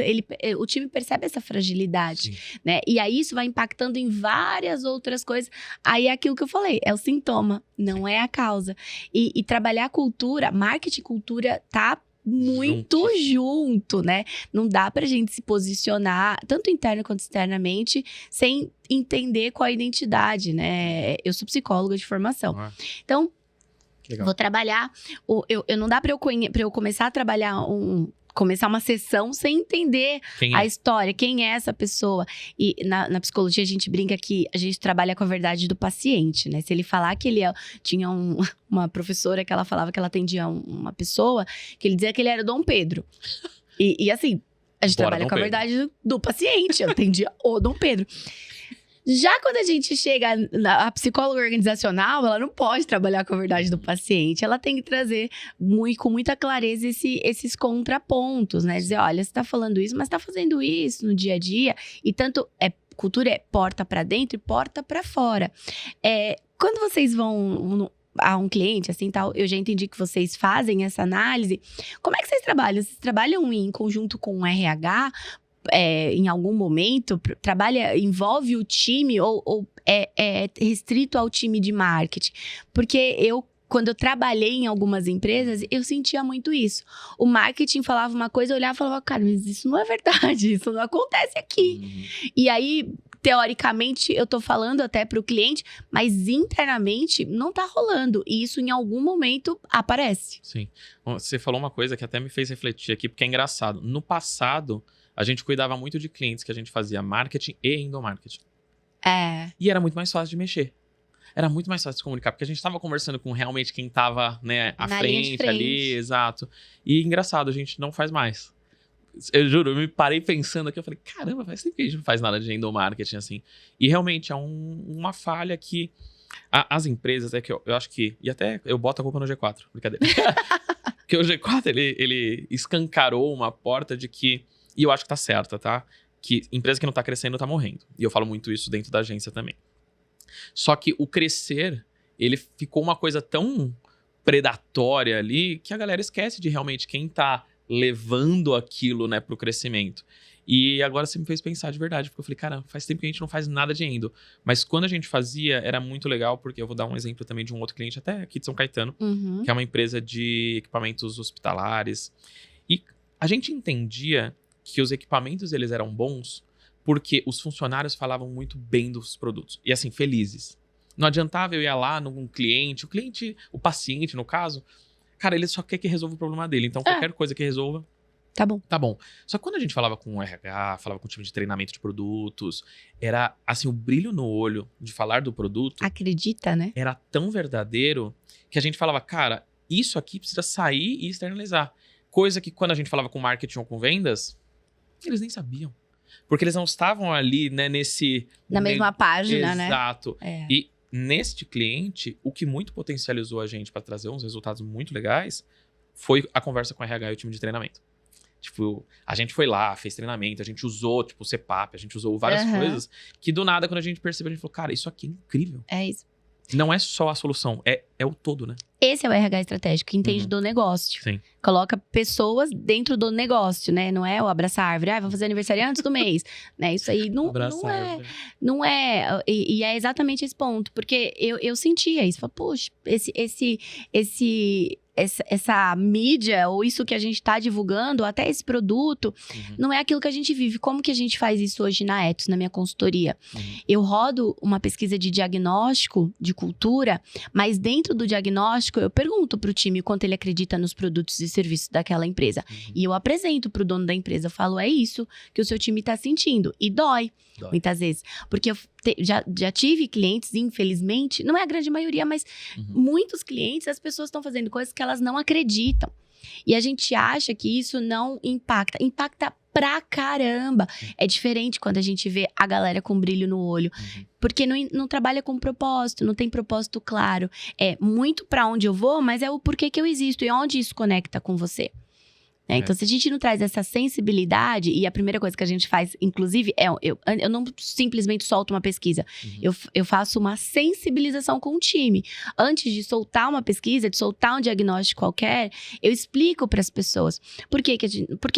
O time percebe essa fragilidade, né? E aí isso vai impactando em várias outras coisas. Aí é aquilo que eu falei, é o sintoma, não é a causa. E trabalhar cultura, marketing e cultura tá muito junto, né? Não dá pra gente se posicionar, tanto interno quanto externamente, sem entender qual é a identidade, né? Eu sou psicóloga de formação. Então, legal. Vou trabalhar. Eu não dá pra eu começar a trabalhar começar uma sessão sem entender a história, quem é essa pessoa. E na psicologia a gente brinca que a gente trabalha com a verdade do paciente, né? Se ele falar que ele tinha uma professora que ela falava que ela atendia uma pessoa, que ele dizia que ele era Dom Pedro. E assim, a gente trabalha com a verdade do paciente. Eu atendia o Dom Pedro. Já quando a gente chega a psicóloga organizacional, ela não pode trabalhar com a verdade do paciente. Ela tem que trazer com muita clareza esses contrapontos, né? Dizer, olha, você tá falando isso, mas tá fazendo isso no dia a dia. E tanto cultura é porta para dentro e porta para fora. Quando vocês vão a um cliente, assim, tal, eu já entendi que vocês fazem essa análise. Como é que vocês trabalham? Vocês trabalham em conjunto com o RH? Em algum momento, envolve o time ou é restrito ao time de marketing? Porque quando eu trabalhei em algumas empresas, eu sentia muito isso. O marketing falava uma coisa, eu olhava e falava, cara, mas isso não é verdade, isso não acontece aqui. E aí, teoricamente, eu tô falando até pro cliente, mas internamente não tá rolando. E isso em algum momento aparece. Sim. Você falou uma coisa que até me fez refletir aqui, porque é engraçado. No passado, a gente cuidava muito de clientes que a gente fazia marketing e endomarketing. E era muito mais fácil de mexer. Era muito mais fácil de se comunicar, porque a gente estava conversando com realmente quem estava, né, à frente ali, exato. E engraçado, a gente não faz mais. Eu juro, eu me parei pensando aqui, eu falei, caramba, faz tempo que a gente não faz nada de endomarketing, assim. E realmente é uma falha que as empresas, que eu acho que, e até eu boto a culpa no G4, brincadeira. Porque o G4, ele escancarou uma porta de que, e eu acho que tá certa, tá? Que empresa que não tá crescendo tá morrendo. E eu falo muito isso dentro da agência também. Só que o crescer, ele ficou uma coisa tão predatória ali que a galera esquece de realmente quem tá levando aquilo, né, pro crescimento. E agora você me fez pensar de verdade, porque eu falei, cara, faz tempo que a gente não faz nada de endo. Mas quando a gente fazia, era muito legal, porque eu vou dar um exemplo também de um outro cliente, até aqui de São Caetano, que é uma empresa de equipamentos hospitalares. E a gente entendia que os equipamentos, eles eram bons porque os funcionários falavam muito bem dos produtos. E assim, felizes. Não adiantava eu ir lá num cliente, o paciente, no caso, cara, ele só quer que resolva o problema dele. Então, qualquer coisa que resolva, tá bom. Tá bom. Só que quando a gente falava com o RH, falava com o time de treinamento de produtos, era assim, o brilho no olho de falar do produto. Acredita, né? Era tão verdadeiro que a gente falava, cara, isso aqui precisa sair e externalizar. Coisa que quando a gente falava com marketing ou com vendas, eles nem sabiam. Porque eles não estavam ali, né, na mesma página, né? Exato. E neste cliente, o que muito potencializou a gente para trazer uns resultados muito legais foi a conversa com o RH e o time de treinamento. Tipo, a gente foi lá, fez treinamento, a gente usou, tipo, o CPAP, a gente usou várias coisas que do nada, quando a gente percebeu, a gente falou, cara, isso aqui é incrível. É isso. Não é só a solução, é o todo, né? Esse é o RH estratégico, que entende do negócio. Sim. Coloca pessoas dentro do negócio, né? Não é o abraçar a árvore, vou fazer aniversário antes do mês. Né? Isso aí não é. E é exatamente esse ponto. Porque eu sentia isso. Falei, puxa, essa mídia, ou isso que a gente tá divulgando, até esse produto, não é aquilo que a gente vive. Como que a gente faz isso hoje na Ethos, na minha consultoria? Eu rodo uma pesquisa de diagnóstico de cultura, mas dentro do diagnóstico, eu pergunto pro time quanto ele acredita nos produtos e serviços daquela empresa. E eu apresento pro dono da empresa, eu falo, é isso que o seu time tá sentindo. E dói. Muitas vezes. Porque eu já tive clientes, infelizmente, não é a grande maioria, mas muitos clientes, as pessoas estão fazendo coisas que elas não acreditam. E a gente acha que isso não impacta. Impacta pra caramba. É diferente quando a gente vê a galera com brilho no olho. Porque não trabalha com propósito, não tem propósito claro. É muito pra onde eu vou, mas é o porquê que eu existo e onde isso conecta com você. Então, se a gente não traz essa sensibilidade, e a primeira coisa que a gente faz, inclusive, eu não simplesmente solto uma pesquisa. Eu faço uma sensibilização com o time. Antes de soltar uma pesquisa, de soltar um diagnóstico qualquer, eu explico para as pessoas por que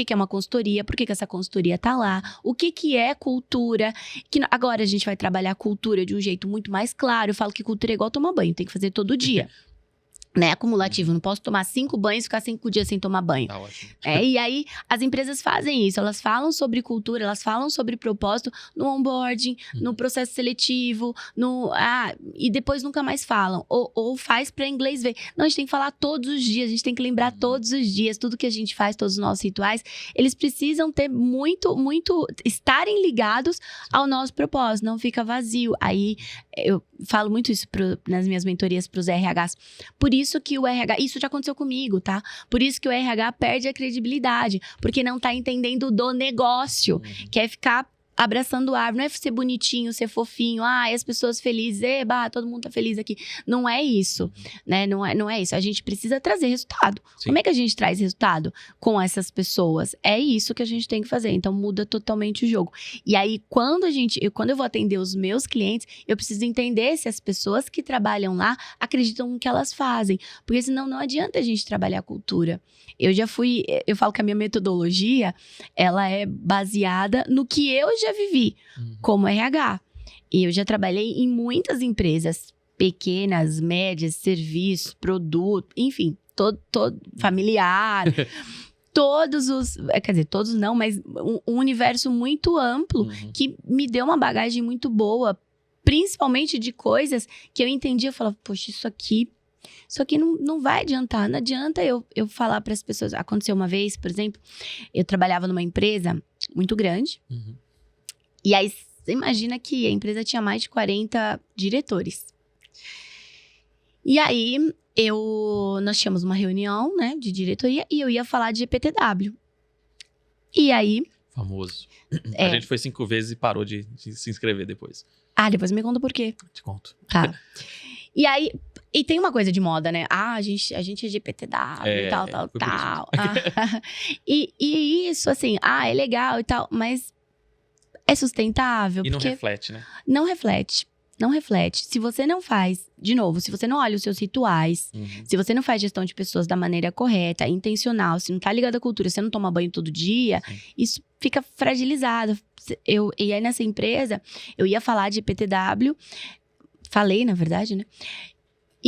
é uma consultoria, por que essa consultoria tá lá, o que é cultura. Que agora a gente vai trabalhar a cultura de um jeito muito mais claro. Eu falo que cultura é igual tomar banho, tem que fazer todo dia. Né, acumulativo, não posso tomar 5 banhos e ficar 5 dias sem tomar banho. Tá ótimo. E aí, as empresas fazem isso, elas falam sobre cultura, elas falam sobre propósito no onboarding, no processo seletivo, e depois nunca mais falam. Ou faz para inglês ver. Não, a gente tem que falar todos os dias, a gente tem que lembrar todos os dias, tudo que a gente faz, todos os nossos rituais, eles precisam ter estarem ligados ao nosso propósito, não fica vazio. Aí, eu falo muito isso nas minhas mentorias para os RHs. Por isso que o RH, isso já aconteceu comigo, tá? Por isso que o RH perde a credibilidade, porque não tá entendendo do negócio, quer ficar abraçando árvore, não é ser bonitinho, ser fofinho, as pessoas felizes, todo mundo tá feliz aqui. Não é isso, né? Não é isso. A gente precisa trazer resultado. Sim. Como é que a gente traz resultado com essas pessoas? É isso que a gente tem que fazer. Então, muda totalmente o jogo. E aí, quando eu vou atender os meus clientes, eu preciso entender se as pessoas que trabalham lá acreditam no que elas fazem. Porque senão não adianta a gente trabalhar a cultura. Eu falo que a minha metodologia, ela é baseada no que eu já vivi como RH. E eu já trabalhei em muitas empresas, pequenas, médias, serviço, produto, enfim, todo familiar, todos os... Quer dizer, todos não, mas um universo muito amplo que me deu uma bagagem muito boa, principalmente de coisas que eu entendi. Eu falava, poxa, isso aqui não vai adiantar. Não adianta eu falar para as pessoas. Aconteceu uma vez, por exemplo, eu trabalhava numa empresa muito grande. E aí, você imagina que a empresa tinha mais de 40 diretores. E aí, nós tínhamos uma reunião, né, de diretoria e eu ia falar de GPTW. E aí... Famoso. A gente foi 5 vezes e parou de se inscrever depois. Depois me conta por quê. Te conto. Tá. E aí... E tem uma coisa de moda, né? A gente é GPTW e tal. E isso, assim, é legal e tal, mas é sustentável. E não reflete, né? Não reflete. Não reflete. Se você não faz, de novo, se você não olha os seus rituais, se você não faz gestão de pessoas da maneira correta, intencional, se não tá ligado à cultura, você não toma banho todo dia, isso fica fragilizado. E aí, nessa empresa, eu ia falar de GPTW, falei, na verdade, né?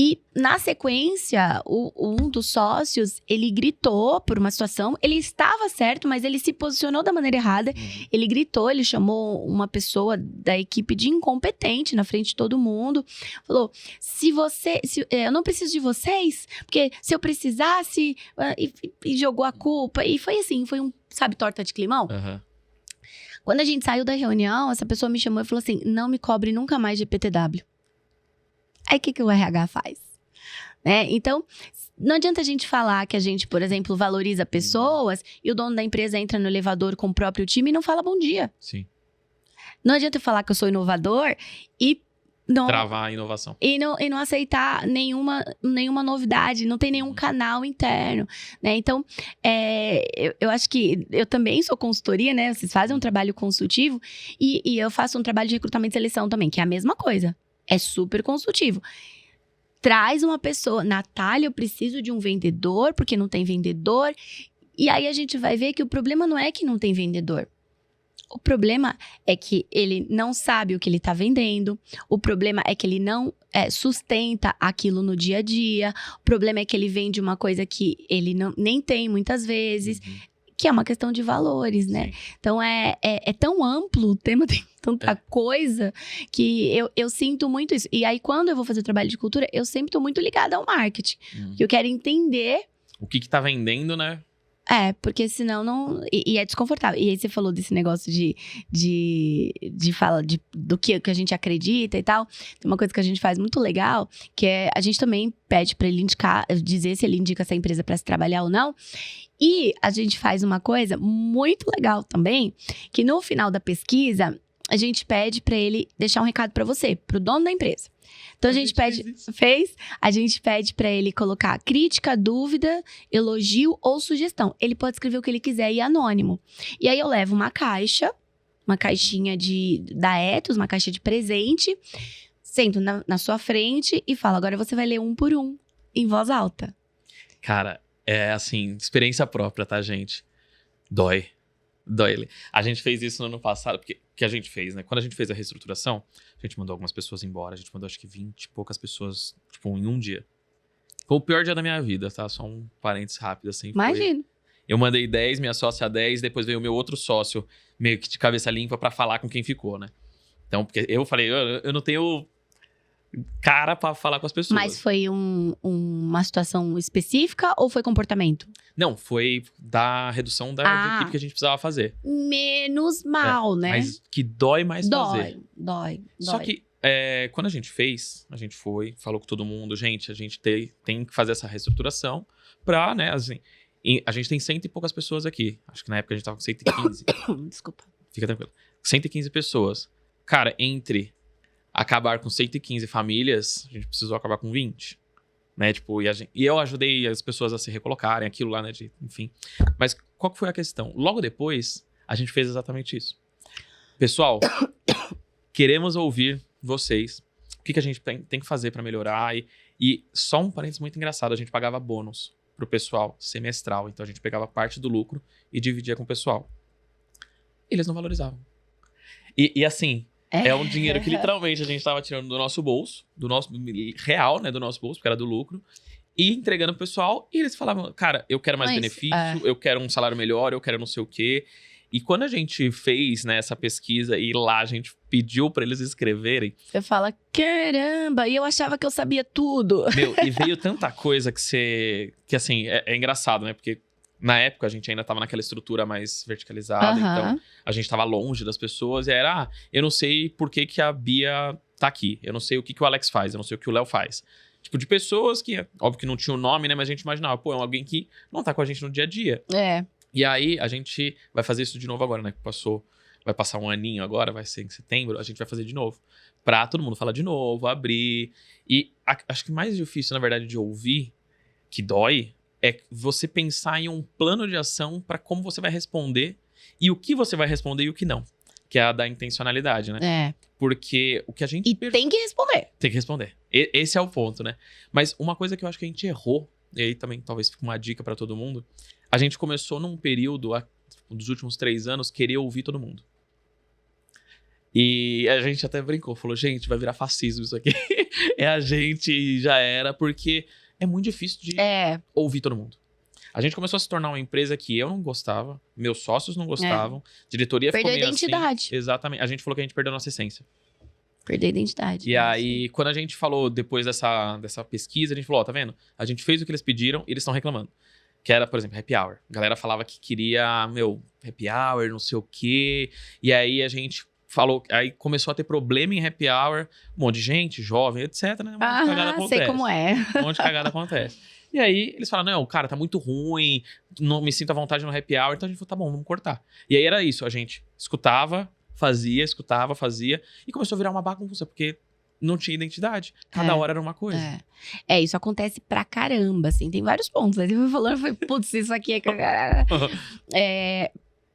E, na sequência, um dos sócios, ele gritou por uma situação. Ele estava certo, mas ele se posicionou da maneira errada. Ele gritou, ele chamou uma pessoa da equipe de incompetente na frente de todo mundo. Falou, eu não preciso de vocês, porque se eu precisasse... E jogou a culpa. E foi assim, foi torta de climão. Quando a gente saiu da reunião, essa pessoa me chamou e falou assim, não me cobre nunca mais de PTW. Aí, o que o RH faz? Né? Então, não adianta a gente falar que a gente, por exemplo, valoriza pessoas e o dono da empresa entra no elevador com o próprio time e não fala bom dia. Sim. Não adianta eu falar que eu sou inovador e não... Travar a inovação. E não aceitar nenhuma novidade, não tem nenhum canal interno, né? Então, eu acho que eu também sou consultoria, né? Vocês fazem um trabalho consultivo e eu faço um trabalho de recrutamento e seleção também, que é a mesma coisa. É super consultivo. Traz uma pessoa. Natália, eu preciso de um vendedor, porque não tem vendedor. E aí a gente vai ver que o problema não é que não tem vendedor. O problema é que ele não sabe o que ele está vendendo. O problema é que ele não sustenta aquilo no dia a dia. O problema é que ele vende uma coisa que ele nem tem muitas vezes. Que é uma questão de valores, né? Sim. Então, é tão amplo, o tema tem tanta coisa, que eu sinto muito isso. E aí, quando eu vou fazer trabalho de cultura, eu sempre tô muito ligada ao marketing. Porque eu quero entender... O que tá vendendo, né? Porque senão não... E é desconfortável. E aí, você falou desse negócio de falar do que a gente acredita e tal. Tem uma coisa que a gente faz muito legal, que é... A gente também pede pra ele dizer se ele indica essa empresa pra se trabalhar ou não. E a gente faz uma coisa muito legal também, que no final da pesquisa, a gente pede pra ele deixar um recado pra você, pro dono da empresa. Então, a gente pede pra ele colocar crítica, dúvida, elogio ou sugestão. Ele pode escrever o que ele quiser e é anônimo. E aí, eu levo uma caixinha da Ethos, uma caixa de presente, sento na sua frente e falo, agora você vai ler um por um, em voz alta. Cara, é assim, experiência própria, tá, gente? Dói. A gente fez isso no ano passado, porque que a gente fez, né? Quando a gente fez a reestruturação, a gente mandou algumas pessoas embora. A gente mandou, acho que 20 e poucas pessoas, em um dia. Foi o pior dia da minha vida, tá? Só um parênteses rápido, assim. Imagino. Eu mandei 10, minha sócia 10, depois veio o meu outro sócio, meio que de cabeça limpa, pra falar com quem ficou, né? Então, porque eu falei, eu não tenho cara pra falar com as pessoas. Mas foi uma situação específica ou foi comportamento? Não, foi da redução de equipe que a gente precisava fazer. Menos mal, né? Mas que dói mais fazer. Dói. Só que quando a gente fez, a gente foi, falou com todo mundo, gente, a gente tem que fazer essa reestruturação pra, né, assim... A gente tem 100 e poucas pessoas aqui. Acho que na época a gente tava com 115. Desculpa. Fica tranquilo. 115 pessoas. Cara, entre acabar com 115 famílias, a gente precisou acabar com 20. Né? Tipo, e eu ajudei as pessoas a se recolocarem, aquilo lá, né? Enfim. Mas qual que foi a questão? Logo depois, a gente fez exatamente isso. Pessoal, queremos ouvir vocês. O que a gente tem que fazer para melhorar? E só um parênteses muito engraçado, a gente pagava bônus pro pessoal semestral. Então a gente pegava parte do lucro e dividia com o pessoal. Eles não valorizavam. E assim, é um dinheiro que literalmente a gente tava tirando do nosso bolso, do nosso real, né, do nosso bolso, porque era do lucro, e entregando pro pessoal. E eles falavam, cara, eu quero mais benefício, eu quero um salário melhor, eu quero não sei o quê. E quando a gente fez, né, essa pesquisa e lá a gente pediu pra eles escreverem... Você fala, caramba, e eu achava que eu sabia tudo. Meu, e veio tanta coisa que assim, é engraçado, né? Porque na época a gente ainda tava naquela estrutura mais verticalizada, então a gente tava longe das pessoas e era, eu não sei por que a Bia tá aqui, eu não sei o que o Alex faz, eu não sei o que o Léo faz. Tipo, de pessoas que, óbvio que não tinha o nome, né? Mas a gente imaginava, pô, é alguém que não tá com a gente no dia a dia. E aí, a gente vai fazer isso de novo agora, né? Vai passar um aninho agora, vai ser em setembro, a gente vai fazer de novo. Pra todo mundo falar de novo, abrir. E acho que mais difícil, na verdade, de ouvir, que dói, é você pensar em um plano de ação pra como você vai responder e o que você vai responder e o que não. Que é a da intencionalidade, né? Porque o que a gente... E tem que responder. Tem que responder. Esse é o ponto, né? Mas uma coisa que eu acho que a gente errou, e aí também talvez fique uma dica pra todo mundo, a gente começou num período, dos últimos 3 anos, querer ouvir todo mundo. E a gente até brincou, falou, gente, vai virar fascismo isso aqui. É a gente e já era, porque é muito difícil de ouvir todo mundo. A gente começou a se tornar uma empresa que eu não gostava, meus sócios não gostavam, diretoria ficou meio assim. Perdeu a identidade. Exatamente. A gente falou que a gente perdeu a nossa essência. Perdeu a identidade. E aí, quando a gente falou, depois dessa pesquisa, a gente falou, ó, tá vendo? A gente fez o que eles pediram e eles estão reclamando. Que era, por exemplo, happy hour. A galera falava que queria, happy hour, não sei o quê. E aí, a gente falou... Aí, começou a ter problema em happy hour. Um monte de gente, jovem, etc, né? Um monte de cagada acontece. Sei como é. Um monte de cagada acontece. E aí, eles falaram, não, cara, tá muito ruim. Não me sinto à vontade no happy hour. Então, a gente falou, tá bom, vamos cortar. E aí, era isso. A gente escutava, fazia. E começou a virar uma bagunça, porque... não tinha identidade. Cada hora era uma coisa. Isso acontece pra caramba, assim. Tem vários pontos. Aí você foi falando, foi, putz, isso aqui é...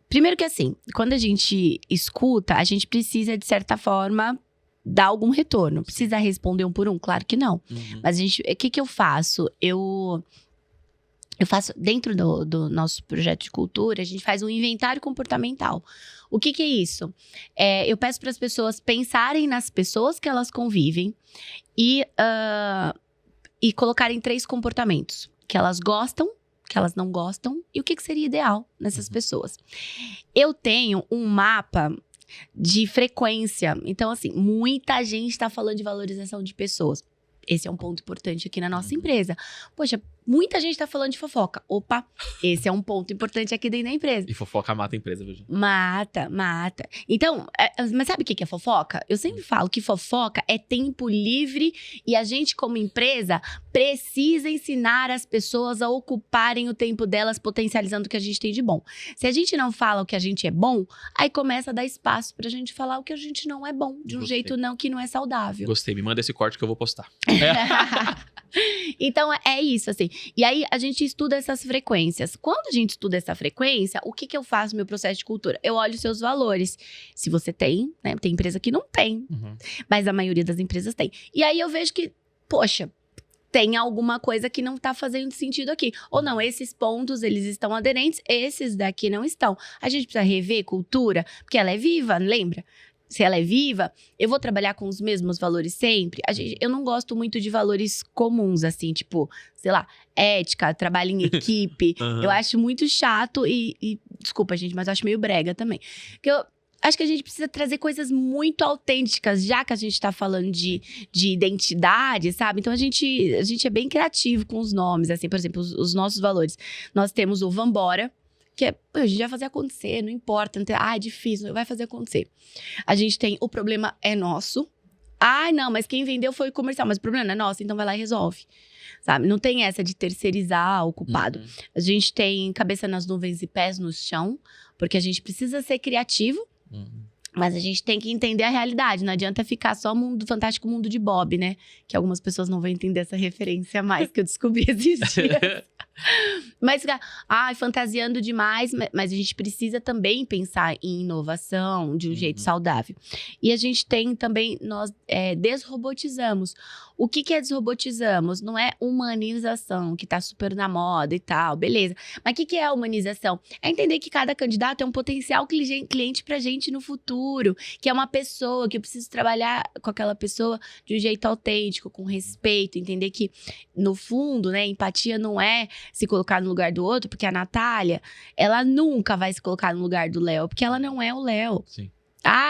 Primeiro que assim, quando a gente escuta, a gente precisa, de certa forma, dar algum retorno. Precisa responder um por um? Claro que não. Mas o que eu faço? Eu faço, dentro do nosso projeto de cultura, a gente faz um inventário comportamental. O que é isso? Eu peço para as pessoas pensarem nas pessoas que elas convivem e colocarem 3 comportamentos. Que elas gostam, que elas não gostam e o que seria ideal nessas pessoas. Eu tenho um mapa de frequência. Então, assim, muita gente está falando de valorização de pessoas. Esse é um ponto importante aqui na nossa empresa. Poxa, muita gente tá falando de fofoca. Opa, esse é um ponto importante aqui dentro da empresa. E fofoca mata a empresa, Virginia. Mata. Então, mas sabe o que é fofoca? Eu sempre falo que fofoca é tempo livre e a gente, como empresa, precisa ensinar as pessoas a ocuparem o tempo delas, potencializando o que a gente tem de bom. Se a gente não fala o que a gente é bom, aí começa a dar espaço pra gente falar o que a gente não é bom, de um jeito que não é saudável. Gostei, me manda esse corte que eu vou postar. Então, é isso, assim. E aí, a gente estuda essas frequências. Quando a gente estuda essa frequência, o que eu faço no meu processo de cultura? Eu olho os seus valores. Se você tem, né? Tem empresa que não tem. Mas a maioria das empresas tem. E aí, eu vejo que, poxa, tem alguma coisa que não tá fazendo sentido aqui. Ou não, esses pontos, eles estão aderentes, esses daqui não estão. A gente precisa rever cultura, porque ela é viva, lembra? Se ela é viva, eu vou trabalhar com os mesmos valores sempre. Eu não gosto muito de valores comuns, assim, tipo, sei lá, ética, trabalho em equipe. Eu acho muito chato e desculpa, gente, mas eu acho meio brega também. Porque eu acho que a gente precisa trazer coisas muito autênticas, já que a gente tá falando de identidade, sabe? Então, a gente é bem criativo com os nomes, assim, por exemplo, os nossos valores. Nós temos o Vambora, que a gente vai fazer acontecer, não importa. Não tem, é difícil, vai fazer acontecer. A gente tem o problema é nosso. Não, mas quem vendeu foi o comercial, mas o problema não é nosso, então vai lá e resolve. Sabe? Não tem essa de terceirizar o culpado. A gente tem cabeça nas nuvens e pés no chão, porque a gente precisa ser criativo, Mas a gente tem que entender a realidade. Não adianta ficar só mundo fantástico, mundo de Bob, né? Que algumas pessoas não vão entender essa referência mais, que eu descobri esses dias. Mas ficar, fantasiando demais. Mas a gente precisa também pensar em inovação de um jeito saudável. E a gente tem também, nós desrobotizamos. O que é desrobotizamos? Não é humanização, que tá super na moda e tal, beleza. Mas o que é a humanização? É entender que cada candidato é um potencial cliente pra gente no futuro, que é uma pessoa, que eu preciso trabalhar com aquela pessoa de um jeito autêntico, com respeito, entender que, no fundo, né, empatia não é se colocar no lugar do outro, porque a Natália, ela nunca vai se colocar no lugar do Léo, porque ela não é o Léo. Sim.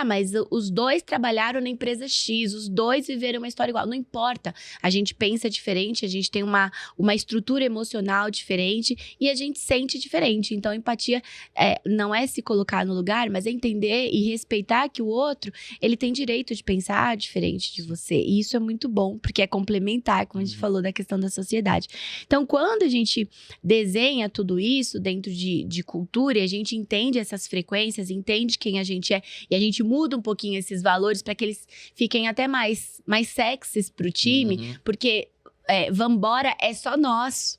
Mas os dois trabalharam na empresa X, os dois viveram uma história igual. Não importa, a gente pensa diferente, a gente tem uma estrutura emocional diferente e a gente sente diferente. Então, empatia não é se colocar no lugar, mas é entender e respeitar que o outro, ele tem direito de pensar diferente de você. E isso é muito bom, porque é complementar, como a gente falou da questão da sociedade. Então, quando a gente desenha tudo isso dentro de cultura, e a gente entende essas frequências, entende quem a gente é, e a gente muda um pouquinho esses valores para que eles fiquem até mais sexys pro time, porque Vambora é só nós.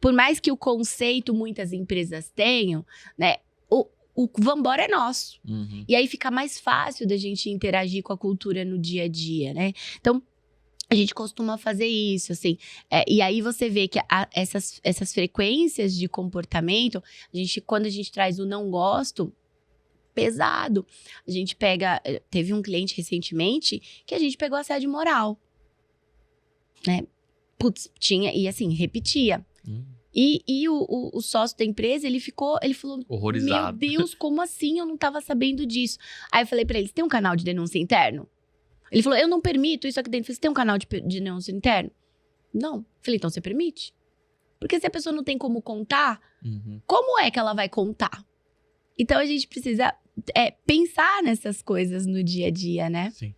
Por mais que o conceito muitas empresas tenham, né, o Vambora é nosso. E aí fica mais fácil da gente interagir com a cultura no dia a dia, né? Então, a gente costuma fazer isso, assim. E aí você vê que essas frequências de comportamento, quando a gente traz o não gosto, pesado. A gente teve um cliente recentemente que a gente pegou assédio moral, né? Putz, e assim, repetia. E o sócio da empresa, ele falou, horrorizado. Meu Deus, como assim? Eu não tava sabendo disso. Aí eu falei pra ele, você tem um canal de denúncia interno? Ele falou, eu não permito isso aqui dentro. Eu falei, você tem um canal de denúncia interno? Não. Eu falei, então você permite? Porque se a pessoa não tem como contar, como é que ela vai contar? Então a gente precisa pensar nessas coisas no dia a dia, né? Sim.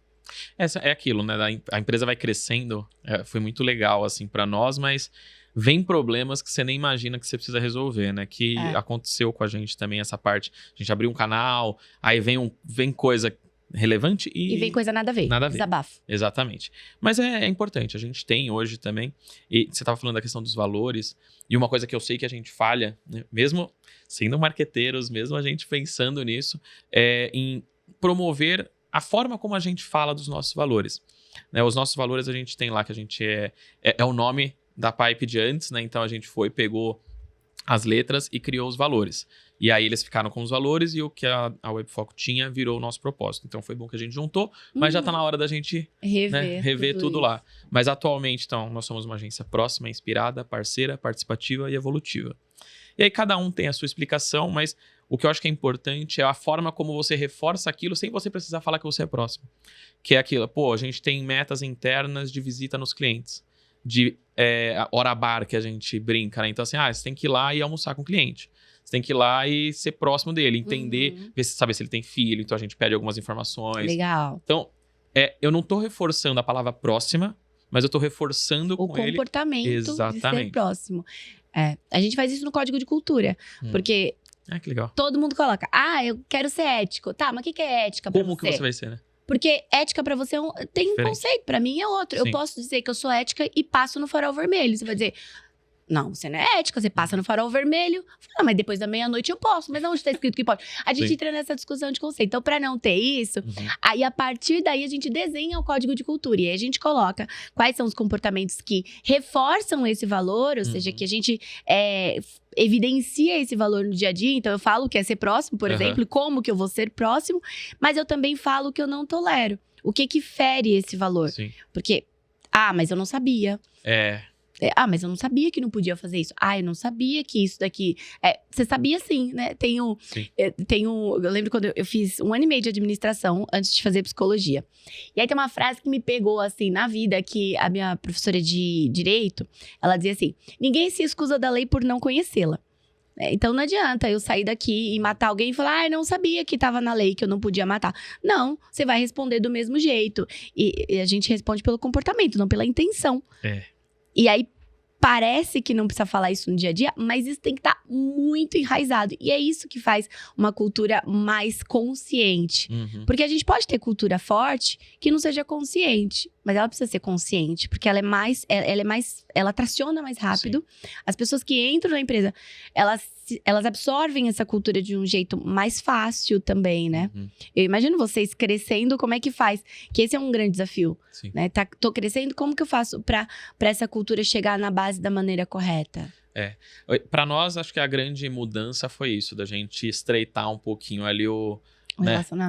Essa é aquilo, né? A empresa vai crescendo. Foi muito legal, assim, pra nós, mas vem problemas que você nem imagina que você precisa resolver, né? Que aconteceu com a gente também, essa parte. A gente abriu um canal, aí vem coisa relevante e vem coisa nada a ver. Nada a ver. Desabafo. Exatamente. Mas é importante. A gente tem hoje também. E você estava falando da questão dos valores. E uma coisa que eu sei que a gente falha, né? Mesmo sendo marqueteiros, mesmo a gente pensando nisso, em promover a forma como a gente fala dos nossos valores. Né? Os nossos valores a gente tem lá, que a gente é o nome da Pipe de antes, né? Então a gente pegou as letras e criou os valores. E aí eles ficaram com os valores e o que a Webfoco tinha virou o nosso propósito. Então foi bom que a gente juntou, mas já tá na hora da gente rever tudo lá. Mas atualmente, então, nós somos uma agência próxima, inspirada, parceira, participativa e evolutiva. E aí cada um tem a sua explicação, mas o que eu acho que é importante é a forma como você reforça aquilo sem você precisar falar que você é próximo. Que é aquilo, a gente tem metas internas de visita nos clientes. De hora bar que a gente brinca, né? Então assim, você tem que ir lá e almoçar com o cliente. Você tem que ir lá e ser próximo dele, entender, saber se ele tem filho, então a gente pede algumas informações. Legal. Então, eu não tô reforçando a palavra próxima, mas eu tô reforçando com ele... O comportamento Exatamente. de ser próximo. A gente faz isso no Código de Cultura, porque... que legal. Todo mundo coloca, eu quero ser ético. Tá, mas o que é ética pra você? Como que você vai ser, né? Porque ética pra você tem um conceito, pra mim é outro. Sim. Eu posso dizer que eu sou ética e passo no farol vermelho. Você vai dizer, não, você não é ética, você passa no farol vermelho. Mas depois da meia-noite eu posso. Mas onde tá escrito que pode? A gente entra nessa discussão de conceito. Então, pra não ter isso, aí a partir daí a gente desenha o Código de Cultura. E aí a gente coloca quais são os comportamentos que reforçam esse valor, ou seja, que a gente evidencia esse valor no dia a dia. Então, eu falo que é ser próximo, por exemplo, e como que eu vou ser próximo, mas eu também falo que eu não tolero. O que fere esse valor? Sim. Porque, mas eu não sabia. Mas eu não sabia que não podia fazer isso. Eu não sabia que isso daqui... Você sabia sim, né? Eu lembro quando eu fiz 1 ano e meio de administração antes de fazer psicologia. E aí tem uma frase que me pegou, assim, na vida, que a minha professora de Direito, ela dizia assim, ninguém se excusa da lei por não conhecê-la. Então não adianta eu sair daqui e matar alguém e falar, não sabia que estava na lei, que eu não podia matar. Não, você vai responder do mesmo jeito. E a gente responde pelo comportamento, não pela intenção. E aí, parece que não precisa falar isso no dia a dia, mas isso tem que estar muito enraizado. E é isso que faz uma cultura mais consciente. Porque a gente pode ter cultura forte que não seja consciente, mas ela precisa ser consciente, porque ela traciona mais rápido. Sim. As pessoas que entram na empresa, elas absorvem essa cultura de um jeito mais fácil também, né? Eu imagino vocês crescendo, como é que faz? Que esse é um grande desafio, né? Tô crescendo, como que eu faço pra essa cultura chegar na base da maneira correta? Para nós, acho que a grande mudança foi isso, da gente estreitar um pouquinho ali o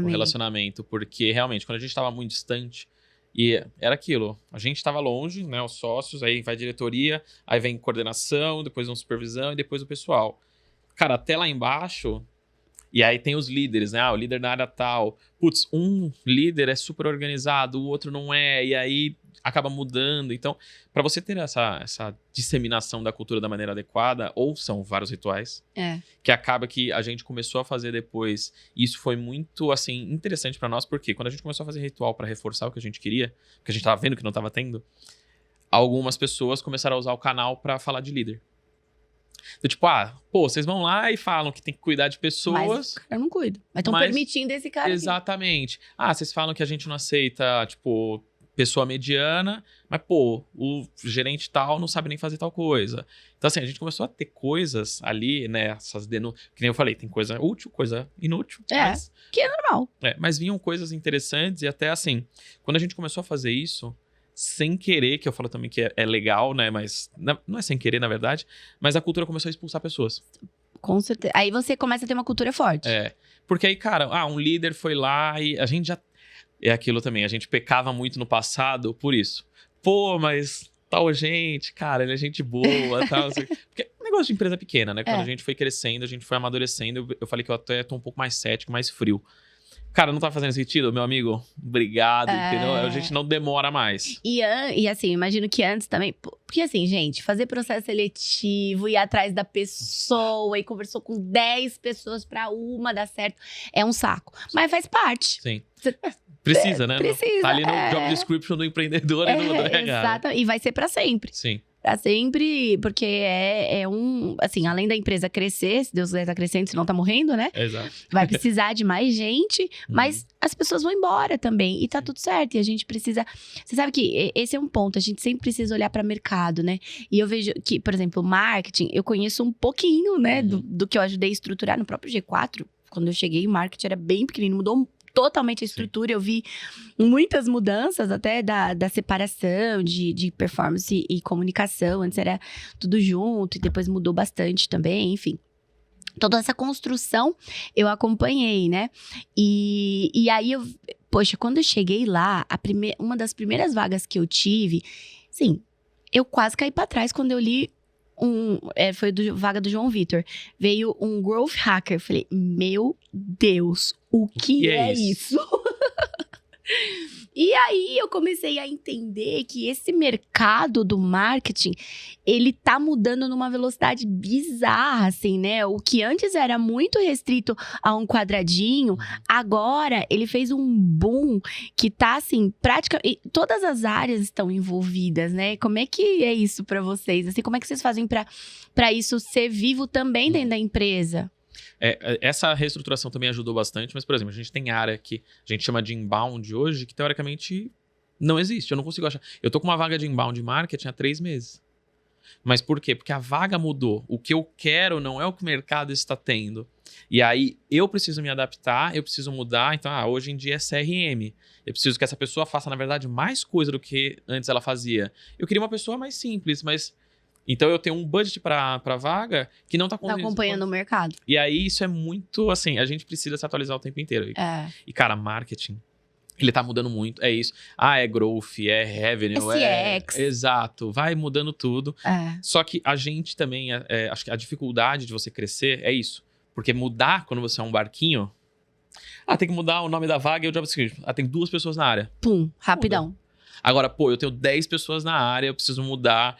relacionamento. Porque realmente, quando a gente estava muito distante, e era aquilo, a gente estava longe, né, os sócios, aí vai diretoria, aí vem coordenação, depois uma supervisão e depois o pessoal. Cara, até lá embaixo, e aí tem os líderes, né? O líder na área tal. Putz, um líder é super organizado, o outro não é, e aí acaba mudando. Então, para você ter essa disseminação da cultura da maneira adequada, ou são vários rituais, que acaba que a gente começou a fazer depois. E isso foi muito, assim, interessante para nós, porque quando a gente começou a fazer ritual para reforçar o que a gente queria, porque a gente tava vendo que não tava tendo, algumas pessoas começaram a usar o canal para falar de líder. Então, tipo, vocês vão lá e falam que tem que cuidar de pessoas. Mas o cara não cuida. Mas estão permitindo esse cara. Exatamente. Vocês falam que a gente não aceita, tipo, pessoa mediana, mas, o gerente tal não sabe nem fazer tal coisa. Então, assim, a gente começou a ter coisas ali, né? Essas denúncias. Que nem eu falei, tem coisa útil, coisa inútil. Que é normal. Mas vinham coisas interessantes e até, assim, quando a gente começou a fazer isso, sem querer, que eu falo também que é legal, né? Mas não é sem querer, na verdade. Mas a cultura começou a expulsar pessoas. Com certeza. Aí você começa a ter uma cultura forte. Porque aí, cara, um líder foi lá e a gente já... É aquilo também, a gente pecava muito no passado por isso. Mas tal gente, cara, ele é gente boa, tal. Porque é um negócio de empresa pequena, né? Quando a gente foi crescendo, a gente foi amadurecendo. Eu falei que eu até tô um pouco mais cético, mais frio. Cara, não tá fazendo sentido, meu amigo? Obrigado, entendeu? A gente não demora mais. E assim, imagino que antes também... Porque assim, gente, fazer processo seletivo, ir atrás da pessoa e conversou com 10 pessoas pra uma dar certo, é um saco. Mas faz parte. Sim. Precisa, né? Precisa. Tá ali no job description do empreendedor e do RH. Exato. E vai ser pra sempre. Sim. Pra sempre, porque assim, além da empresa crescer, se Deus quiser tá crescendo, senão tá morrendo, né? Exato. Vai precisar de mais gente, mas as pessoas vão embora também, e tá tudo certo, e a gente precisa... Você sabe que esse é um ponto, a gente sempre precisa olhar pra mercado, né? E eu vejo que, por exemplo, marketing, eu conheço um pouquinho, né, do que eu ajudei a estruturar no próprio G4. Quando eu cheguei, o marketing era bem pequenino, mudou totalmente a estrutura. Eu vi muitas mudanças até da separação de performance e comunicação. Antes era tudo junto e depois mudou bastante também, enfim. Toda essa construção eu acompanhei, né? E aí, quando eu cheguei lá, uma das primeiras vagas que eu tive, sim, eu quase caí pra trás quando eu li foi vaga do João Vitor. Veio um growth hacker. Eu falei, meu Deus, o que é isso? E aí eu comecei a entender que esse mercado do marketing, ele tá mudando numa velocidade bizarra, assim, né? O que antes era muito restrito a um quadradinho, agora ele fez um boom que tá, assim, praticamente... Todas as áreas estão envolvidas, né? Como é que é isso pra vocês? Assim, como é que vocês fazem pra isso ser vivo também dentro da empresa? Essa reestruturação também ajudou bastante, mas, por exemplo, a gente tem área que a gente chama de inbound hoje, que teoricamente não existe, eu não consigo achar. Eu tô com uma vaga de inbound marketing há 3 meses. Mas por quê? Porque a vaga mudou. O que eu quero não é o que o mercado está tendo. E aí, eu preciso me adaptar, eu preciso mudar. Então, hoje em dia é CRM. Eu preciso que essa pessoa faça, na verdade, mais coisa do que antes ela fazia. Eu queria uma pessoa mais simples, mas... Então, eu tenho um budget pra vaga que não tá acompanhando o mercado. E aí, isso é muito, assim, a gente precisa se atualizar o tempo inteiro. E, cara, marketing, ele tá mudando muito. É isso. É growth, é revenue, CX. Exato. Vai mudando tudo. Só que a gente também, acho que a dificuldade de você crescer é isso. Porque mudar quando você é um barquinho... tem que mudar o nome da vaga e o job description. Tem 2 pessoas na área. Pum, rapidão. Muda. Agora, eu tenho 10 pessoas na área, eu preciso mudar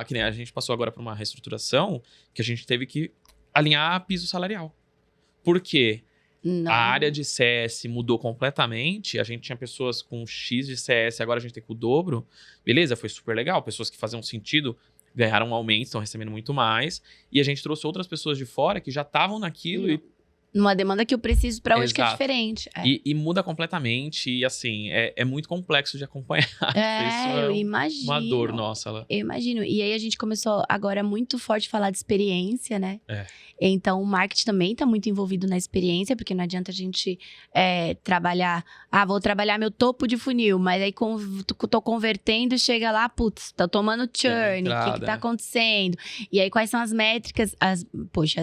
que nem a gente passou agora por uma reestruturação que a gente teve que alinhar piso salarial. Por quê? Não. A área de CS mudou completamente. A gente tinha pessoas com X de CS, agora a gente tem com o dobro. Beleza, foi super legal. Pessoas que faziam sentido ganharam um aumento, estão recebendo muito mais. E a gente trouxe outras pessoas de fora que já estavam naquilo e uma demanda que eu preciso pra hoje que é diferente. E muda completamente. E assim, é muito complexo de acompanhar. Isso eu imagino. Uma dor nossa lá. Eu imagino. E aí a gente começou agora muito forte a falar de experiência, né? Então o marketing também tá muito envolvido na experiência, porque não adianta a gente trabalhar. Vou trabalhar meu topo de funil, mas aí tô convertendo e chega lá, putz, tô tomando churn, o que tá acontecendo? E aí quais são as métricas? As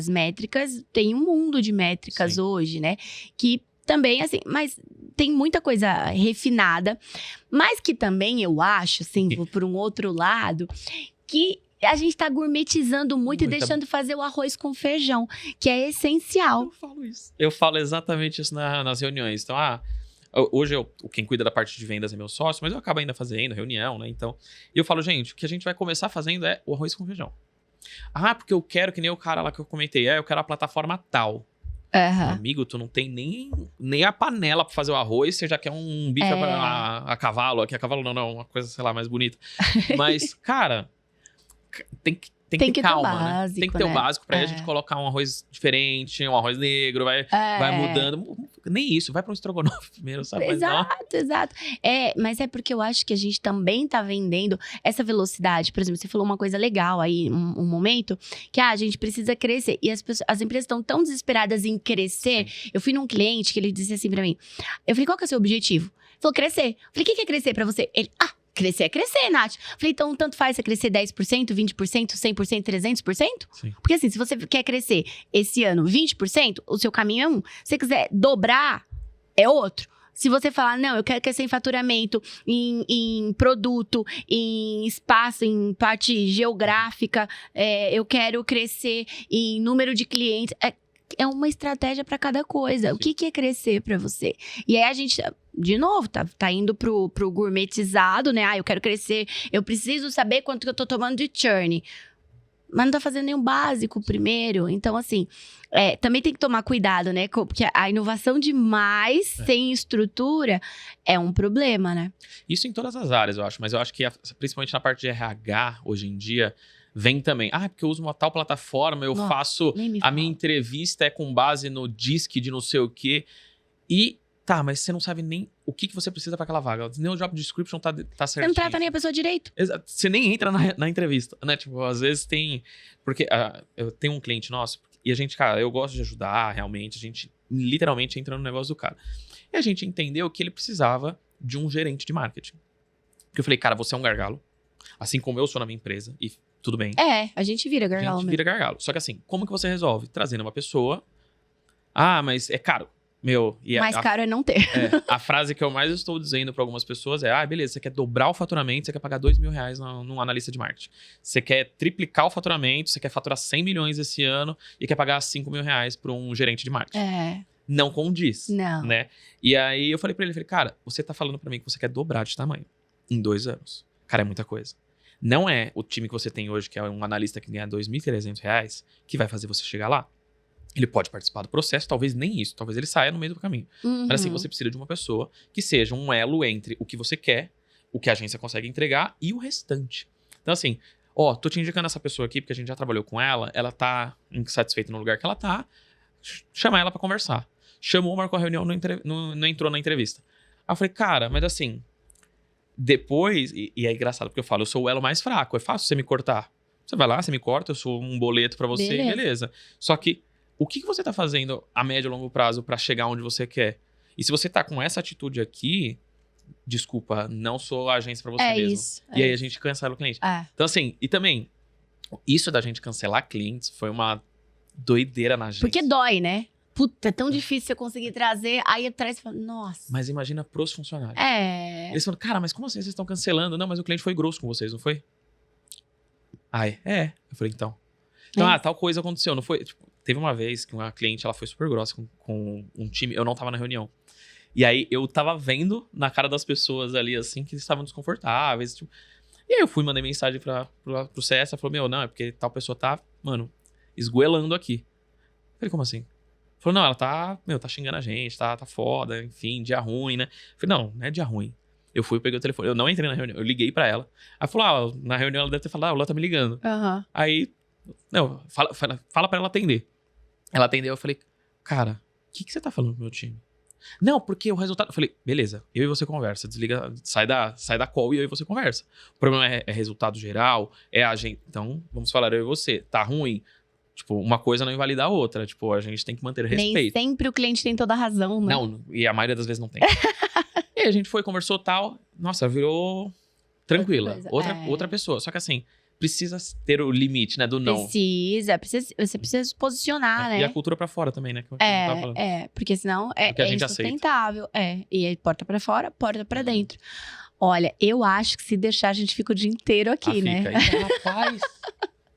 métricas, tem um mundo de métricas hoje, né? Que também, assim, mas tem muita coisa refinada, mas que também eu acho, assim, vou por um outro lado, que a gente tá gourmetizando muito e deixando de fazer o arroz com feijão, que é essencial. Eu falo isso. Eu falo exatamente isso nas reuniões. Então, hoje quem cuida da parte de vendas é meu sócio, mas eu acabo ainda fazendo reunião, né? Então, eu falo, gente, o que a gente vai começar fazendo é o arroz com feijão. Porque eu quero, que nem o cara lá que eu comentei, eu quero a plataforma tal. Amigo, tu não tem nem a panela pra fazer o arroz, você já quer um bife a cavalo. Aqui a cavalo não, uma coisa, sei lá, mais bonita. Mas, cara, tem que ter calma, básico, né? Tem que ter o básico pra aí a gente colocar um arroz diferente, um arroz negro, vai mudando. Nem isso, vai pra um estrogonofe primeiro, sabe? Exato. Mas é porque eu acho que a gente também tá vendendo essa velocidade. Por exemplo, você falou uma coisa legal aí, um momento, que a gente precisa crescer. E as empresas estão tão desesperadas em crescer. Sim. Eu fui num cliente que ele disse assim pra mim, eu falei, qual que é o seu objetivo? Ele falou, crescer. Eu falei, o que é crescer pra você? Ele, crescer é crescer, Nath. Falei, então tanto faz você crescer 10%, 20%, 100%, 300%? Sim. Porque assim, se você quer crescer esse ano 20%, o seu caminho é um. Se você quiser dobrar, é outro. Se você falar, não, eu quero crescer em faturamento, em produto, em espaço, em parte geográfica, eu quero crescer em número de clientes. É uma estratégia para cada coisa. Sim. O que é crescer para você? E aí a gente, de novo, tá indo pro gourmetizado, né? Eu quero crescer, eu preciso saber quanto que eu tô tomando de churn. Mas não tá fazendo nenhum básico primeiro. Então, assim, também tem que tomar cuidado, né? Porque a inovação demais, sem estrutura, é um problema, né? Isso em todas as áreas, eu acho. Mas eu acho que, principalmente na parte de RH, hoje em dia, vem também. Porque eu uso uma tal plataforma, eu faço... A minha entrevista é com base no DISC de não sei o quê. Mas você não sabe nem o que você precisa para aquela vaga. Nem o job description tá certinho. Você não trata nem a pessoa direito. Exato. Você nem entra na entrevista, né? Tipo, às vezes tem... Porque eu tenho um cliente nosso, e a gente, cara, eu gosto de ajudar, realmente. A gente literalmente entra no negócio do cara. E a gente entendeu que ele precisava de um gerente de marketing. Porque eu falei, cara, você é um gargalo. Assim como eu sou na minha empresa. E tudo bem. A gente vira gargalo. A gente vira gargalo. Só que assim, como que você resolve? Trazendo uma pessoa... mas é caro. Mais caro é não ter. A frase que eu mais estou dizendo para algumas pessoas é: beleza, você quer dobrar o faturamento, você quer pagar R$2.000 num analista de marketing. Você quer triplicar o faturamento, você quer faturar 100 milhões esse ano e quer pagar R$5.000 para um gerente de marketing. Não condiz. Não. Né? E aí eu falei para ele, cara, você tá falando para mim que você quer dobrar de tamanho em 2 anos. Cara, é muita coisa. Não é o time que você tem hoje, que é um analista que ganha R$2.300, que vai fazer você chegar lá. Ele pode participar do processo, talvez nem isso. Talvez ele saia no meio do caminho. Mas assim, você precisa de uma pessoa que seja um elo entre o que você quer, o que a agência consegue entregar e o restante. Então assim, tô te indicando essa pessoa aqui porque a gente já trabalhou com ela, ela tá insatisfeita no lugar que ela tá, chama ela pra conversar. Chamou, marcou a reunião, não entrou na entrevista. Aí eu falei, cara, mas assim, depois, e é engraçado porque eu falo, eu sou o elo mais fraco, é fácil você me cortar. Você vai lá, você me corta, eu sou um boleto pra você, beleza. Só que o que você tá fazendo a médio e longo prazo pra chegar onde você quer? E se você tá com essa atitude aqui, desculpa, não sou a agência pra você mesmo. E aí a gente cancela o cliente. Então assim, e também, isso da gente cancelar clientes foi uma doideira na agência. Porque dói, né? Puta, é tão difícil você conseguir trazer, aí atrás você fala, nossa. Mas imagina pros funcionários. Eles falam, cara, mas como assim vocês estão cancelando? Não, mas o cliente foi grosso com vocês, não foi? Eu falei, então, tal coisa aconteceu, não foi? Tipo, teve uma vez que uma cliente, ela foi super grossa com um time, eu não tava na reunião. E aí, eu tava vendo na cara das pessoas ali, assim, que eles estavam desconfortáveis, tipo... E aí, eu fui, mandei mensagem pro CS, ela falou, não, é porque tal pessoa tá, esgoelando aqui. Eu falei, como assim? Falou, não, ela tá xingando a gente, tá foda, enfim, dia ruim, né? Falei, não é dia ruim. Eu fui, peguei o telefone, eu não entrei na reunião, eu liguei pra ela. Aí falou, na reunião ela deve ter falado, o Léo tá me ligando. Aí, não, fala pra ela atender. Ela atendeu, eu falei, cara, o que você tá falando pro meu time? Não, porque o resultado... Eu falei, beleza, eu e você conversa, desliga, sai da call e eu e você conversa. O problema é resultado geral, é a gente... Então, vamos falar eu e você, tá ruim? Tipo, uma coisa não invalida a outra. Tipo, a gente tem que manter respeito. Nem sempre o cliente tem toda a razão, né? Não, e a maioria das vezes não tem. E aí a gente foi, conversou tal. Nossa, virou tranquila. Outra pessoa. Só que assim, precisa ter o limite, né? Do não. Você precisa se posicionar, né? E a cultura pra fora também, né? Que eu tava falando. Porque senão Porque a gente insustentável. E aí, porta pra fora, porta pra dentro. Olha, eu acho que se deixar, a gente fica o dia inteiro aqui, né? Rapaz...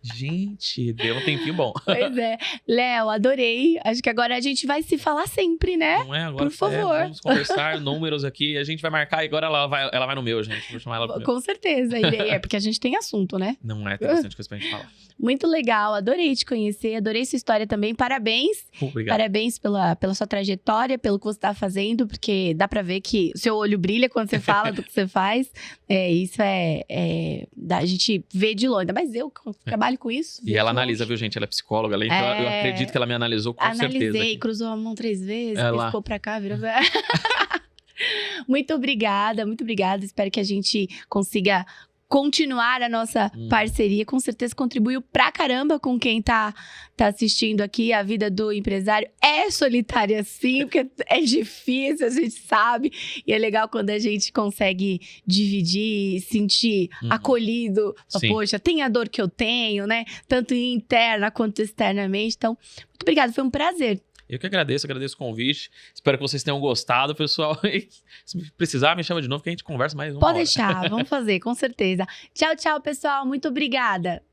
Gente, deu um tempinho bom. Pois é. Léo, adorei. Acho que agora a gente vai se falar sempre, né? Não é? Agora, por favor. Vamos conversar números aqui. A gente vai marcar e agora ela vai no meu, gente. Vou chamar ela pro meu. Com certeza. Porque a gente tem assunto, né? Não é, tem bastante coisa pra gente falar. Muito legal. Adorei te conhecer. Adorei sua história também. Parabéns. Obrigado. Parabéns pela sua trajetória, pelo que você tá fazendo. Porque dá pra ver que o seu olho brilha quando você fala do que você faz. Isso a gente vê de longe. Ainda mais eu que trabalho com isso. E ela analisa, viu, gente? Ela é psicóloga. Então eu acredito que ela me analisou com certeza. Analisei, cruzou a mão 3 vezes, piscou pra cá, virou... Muito obrigada, muito obrigada. Espero que a gente consiga continuar a nossa parceria. Com certeza contribuiu pra caramba com quem tá assistindo aqui. A vida do empresário é solitária sim, porque é difícil, a gente sabe. E é legal quando a gente consegue dividir, sentir acolhido. Poxa, tem a dor que eu tenho, né? Tanto interna quanto externamente. Então, muito obrigada, foi um prazer. Eu que agradeço o convite. Espero que vocês tenham gostado, pessoal. Se precisar, me chama de novo que a gente conversa mais uma hora. Pode deixar, vamos fazer, com certeza. Tchau, tchau, pessoal. Muito obrigada.